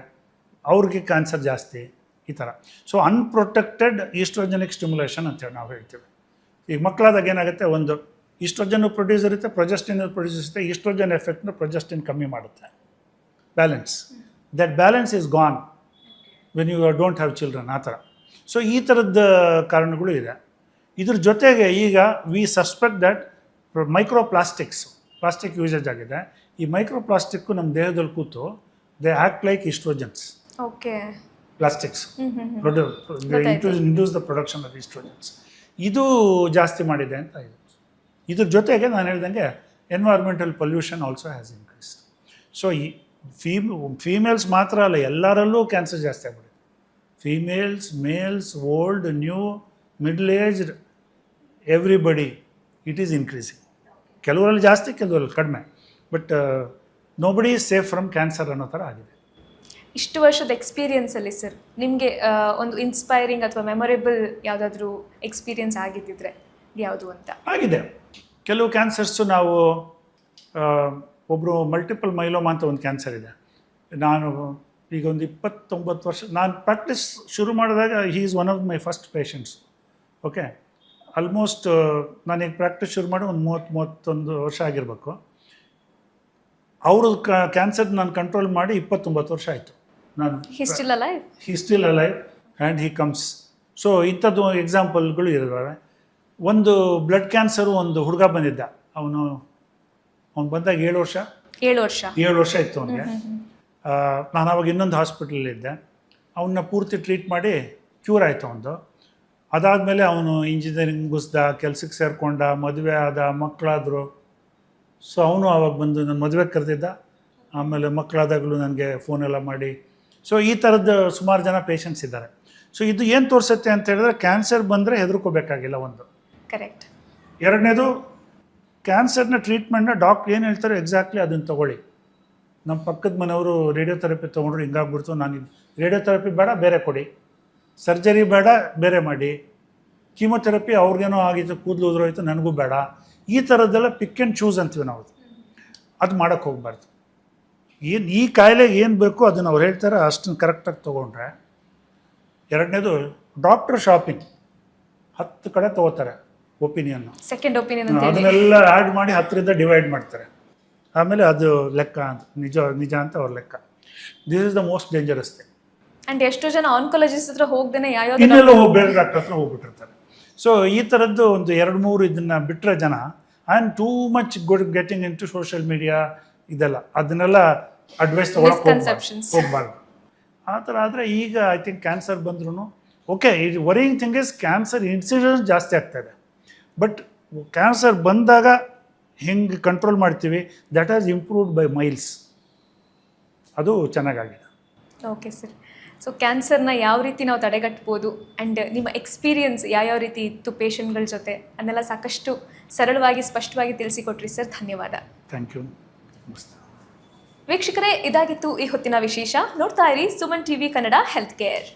ಅವ್ರಿಗೆ ಕ್ಯಾನ್ಸರ್ ಜಾಸ್ತಿ ಈ ಥರ. ಸೊ ಅನ್ಪ್ರೊಟೆಕ್ಟೆಡ್ ಈಸ್ಟ್ರೋಜನಿಕ್ ಸ್ಟಿಮ್ಯುಲೇಷನ್ ಅಂತೇಳಿ ನಾವು ಹೇಳ್ತೀವಿ. ಈಗ ಮಕ್ಕಳಾದಾಗ ಏನಾಗುತ್ತೆ, ಒಂದು ಈಸ್ಟ್ರೋಜನ್ ಪ್ರೊಡ್ಯೂಸ್ ಇರುತ್ತೆ, ಪ್ರೊಜೆಸ್ಟಿನ್ ಪ್ರೊಡ್ಯೂಸ್ ಇರುತ್ತೆ. ಈಸ್ಟ್ರೋಜನ್ ಎಫೆಕ್ಟ್ನ ಪ್ರೊಜೆಸ್ಟಿನ್ ಕಮ್ಮಿ ಮಾಡುತ್ತೆ. Balance, that balance is gone when you don't have children, ಆ ಥರ. ಸೊ ಈ ಥರದ ಕಾರಣಗಳು ಇದೆ. ಇದ್ರ ಜೊತೆಗೆ ಈಗ we suspect that plastic usage ಆಗಿದೆ. ಈ ಮೈಕ್ರೋಪ್ಲಾಸ್ಟಿಕ್ಕು ನಮ್ಮ ದೇಹದಲ್ಲಿ ಕೂತು they act like oestrogens. Okay. Plastics induce the production of oestrogens. ಇದು ಜಾಸ್ತಿ ಮಾಡಿದೆ ಅಂತ ಇದೆ. ಇದ್ರ ಜೊತೆಗೆ ನಾನು ಹೇಳ್ದಂಗೆ environmental pollution also has increase. ಸೊ ಈ ಫೀಮೇಲ್ಸ್ ಮಾತ್ರ ಅಲ್ಲ, ಎಲ್ಲರಲ್ಲೂ ಕ್ಯಾನ್ಸರ್ ಜಾಸ್ತಿ ಆಗ್ಬಿಟ್ಟಿದೆ. Females, males, old, new, middle aged, everybody it is increasing. ಕೆಲವರಲ್ಲಿ ಜಾಸ್ತಿ, ಕೆಲವರಲ್ಲಿ ಕಡಿಮೆ. But nobody is safe from cancer ಅನ್ನೋ ಥರ ಆಗಿದೆ. ಇಷ್ಟು ವರ್ಷದ ಎಕ್ಸ್ಪೀರಿಯನ್ಸಲ್ಲಿ ಸರ್ ನಿಮಗೆ ಒಂದು ಇನ್ಸ್ಪೈರಿಂಗ್ ಅಥವಾ ಮೆಮೊರೇಬಲ್ ಯಾವುದಾದ್ರೂ ಎಕ್ಸ್ಪೀರಿಯನ್ಸ್ ಆಗಿದ್ದಿದ್ರೆ ಯಾವುದು ಅಂತ? ಆಗಿದೆ. ಕೆಲವು ಕ್ಯಾನ್ಸರ್ಸು ನಾವು ಒಬ್ಬರು ಮಲ್ಟಿಪಲ್ ಮೈಲೋಮಾ ಅಂತ ಒಂದು ಕ್ಯಾನ್ಸರ್ ಇದೆ. ನಾನು ಈಗ ಒಂದು 29 ವರ್ಷ ನಾನು ಪ್ರಾಕ್ಟೀಸ್ ಶುರು ಮಾಡಿದಾಗ he is one of my first patients. Okay, almost ನಾನೀಗ ಪ್ರಾಕ್ಟೀಸ್ ಶುರು ಮಾಡಿ ಒಂದು 30-31 ವರ್ಷ ಆಗಿರಬೇಕು. ಅವರು ಕ್ಯಾನ್ಸರ್ ನಾನು ಕಂಟ್ರೋಲ್ ಮಾಡಿ 29 ವರ್ಷ ಆಯಿತು. ನಾನು ಹಿ still alive and he comes. So ಇಂಥದ್ದು ಎಕ್ಸಾಂಪಲ್ಗಳು ಇದ್ದಾವೆ. ಒಂದು ಬ್ಲಡ್ ಕ್ಯಾನ್ಸರು ಒಂದು ಹುಡುಗ ಬಂದಿದ್ದ. ಅವನು ಬಂದಾಗ 7 ವರ್ಷ ಇತ್ತು ಅವನಿಗೆ. ನಾನು ಅವಾಗ ಇನ್ನೊಂದು ಹಾಸ್ಪಿಟಲಲ್ಲಿದ್ದೆ. ಅವನ್ನ ಪೂರ್ತಿ ಟ್ರೀಟ್ ಮಾಡಿ ಕ್ಯೂರ್ ಆಯಿತು ಅವನು. ಅದಾದಮೇಲೆ ಅವನು ಇಂಜಿನಿಯರಿಂಗ್ ಮುಗಿಸ್ದ, ಕೆಲ್ಸಕ್ಕೆ ಸೇರಿಕೊಂಡ, ಮದುವೆ ಆದ, ಮಕ್ಕಳಾದರು. ಸೊ ಅವನು ಆವಾಗ ಬಂದು ನನ್ನ ಮದುವೆಗೆ ಕರೆದಿದ್ದ. ಆಮೇಲೆ ಮಕ್ಕಳಾದಾಗಲೂ ನನಗೆ ಫೋನೆಲ್ಲ ಮಾಡಿ. ಸೊ ಈ ಥರದ್ದು ಸುಮಾರು ಜನ ಪೇಷಂಟ್ಸ್ ಇದ್ದಾರೆ. ಸೊ ಇದು ಏನು ತೋರಿಸುತ್ತೆ ಅಂತ ಹೇಳಿದ್ರೆ, ಕ್ಯಾನ್ಸರ್ ಬಂದರೆ ಹೆದರ್ಕೋಬೇಕಾಗಿಲ್ಲ ಒಂದು. ಕರೆಕ್ಟ್. ಎರಡನೇದು, ಕ್ಯಾನ್ಸರ್ನ ಟ್ರೀಟ್ಮೆಂಟ್ನ ಡಾಕ್ಟ್ರ್ ಏನು ಹೇಳ್ತಾರೆ ಎಕ್ಸಾಕ್ಟ್ಲಿ ಅದನ್ನು ತೊಗೊಳ್ಳಿ. ನಮ್ಮ ಪಕ್ಕದ ಮನೆಯವರು ರೇಡಿಯೋಥೆರಪಿ ತೊಗೊಂಡ್ರು, ಹಿಂಗಾಗ್ಬಿಡ್ತು, ನಾನು ರೇಡಿಯೋಥೆರಪಿ ಬೇಡ, ಬೇರೆ ಕೊಡಿ. ಸರ್ಜರಿ ಬೇಡ, ಬೇರೆ ಮಾಡಿ. ಕೀಮೊಥೆರಪಿ ಅವ್ರಿಗೇನೋ ಆಗಿತ್ತು, ಕೂದಲು ಉದುರೋಯ್ತು, ನನಗೂ ಬೇಡ. ಈ ಥರದ್ದೆಲ್ಲ ಪಿಕ್ ಆ್ಯಂಡ್ ಚೂಸ್ ಅಂತೀವಿ ನಾವು. ಅದು ಮಾಡೋಕ್ಕೆ ಹೋಗ್ಬಾರ್ದು. ಈ ಕಾಯಿಲೆಗೆ ಏನು ಬೇಕೋ ಅದನ್ನು ಅವ್ರು ಹೇಳ್ತಾರೆ, ಅಷ್ಟನ್ನು ಕರೆಕ್ಟಾಗಿ ತೊಗೊಂಡ್ರೆ. ಎರಡನೇದು, ಡಾಕ್ಟ್ರ್ ಶಾಪಿಂಗ್ 10 ಕಡೆ ತೊಗೋತಾರೆ ಒಪಿನಿಯನ್ನು, ಸೆಕೆಂಡ್ ಒಪಿನಿಯನ್, ಅದನ್ನೆಲ್ಲ ಆ್ಯಡ್ ಮಾಡಿ 10ರಿಂದ ಡಿವೈಡ್ ಮಾಡ್ತಾರೆ. ಆಮೇಲೆ ಅದು ಲೆಕ್ಕ ಅಂತ ನಿಜ ಅಂತ ಅವ್ರ ಲೆಕ್ಕ. This is the most dangerous thing. And ಎಷ್ಟೋ ಜನ ಆನ್ಕಾಲಜಿಸ್ಟ್ ಹತ್ರ ಹೋಗ್ದೇನೆ ಇನ್ನೆಲ್ಲ ಬೇರೆ ಡಾಕ್ಟರ್ ಹತ್ರ ಹೋಗ್ಬಿಟ್ಟಿರ್ತಾರೆ. ಸೊ ಈ ಥರದ್ದು ಒಂದು 2-3 ಇದನ್ನು ಬಿಟ್ಟರೆ ಜನ, I am too much getting into social media ಇದೆಲ್ಲ, ಅದನ್ನೆಲ್ಲ ಅಡ್ವೈಸ್ ತೊಗೊಳಕ್ಕೆ ಹೋಗ್ಬಾರ್ದು. ಆ ಥರ ಆದರೆ ಈಗ ಐ ಥಿಂಕ್ ಕ್ಯಾನ್ಸರ್ ಬಂದ್ರೂ ಓಕೆ. ಇದು worrying thing is cancer incidence ಜಾಸ್ತಿ ಆಗ್ತಾಯಿದೆ. ಬಟ್ ಕ್ಯಾನ್ಸರ್ ಬಂದಾಗ ಹೆಂಗೆ ಕಂಟ್ರೋಲ್ ಮಾಡ್ತೀವಿ, that has improved by miles. ಅದು ಚೆನ್ನಾಗಾಗಿದೆ. Okay sir. ಸೊ ಕ್ಯಾನ್ಸರ್ನ ಯಾವ ರೀತಿ ನಾವು ತಡೆಗಟ್ಬೋದು ಆ್ಯಂಡ್ ನಿಮ್ಮ ಎಕ್ಸ್ಪೀರಿಯನ್ಸ್ ಯಾವ ರೀತಿ ಇತ್ತು ಪೇಷಂಟ್ಗಳ ಜೊತೆ ಅದನ್ನೆಲ್ಲ ಸಾಕಷ್ಟು ಸರಳವಾಗಿ ಸ್ಪಷ್ಟವಾಗಿ ತಿಳಿಸಿಕೊಟ್ರಿ ಸರ್. ಧನ್ಯವಾದ. Thank you. ನಮಸ್ತೆ ವೀಕ್ಷಕರೇ, ಇದಾಗಿತ್ತು ಈ ಹೊತ್ತಿನ ವಿಶೇಷ. ನೋಡ್ತಾ ಇರಿ Suman TV Kannada health care.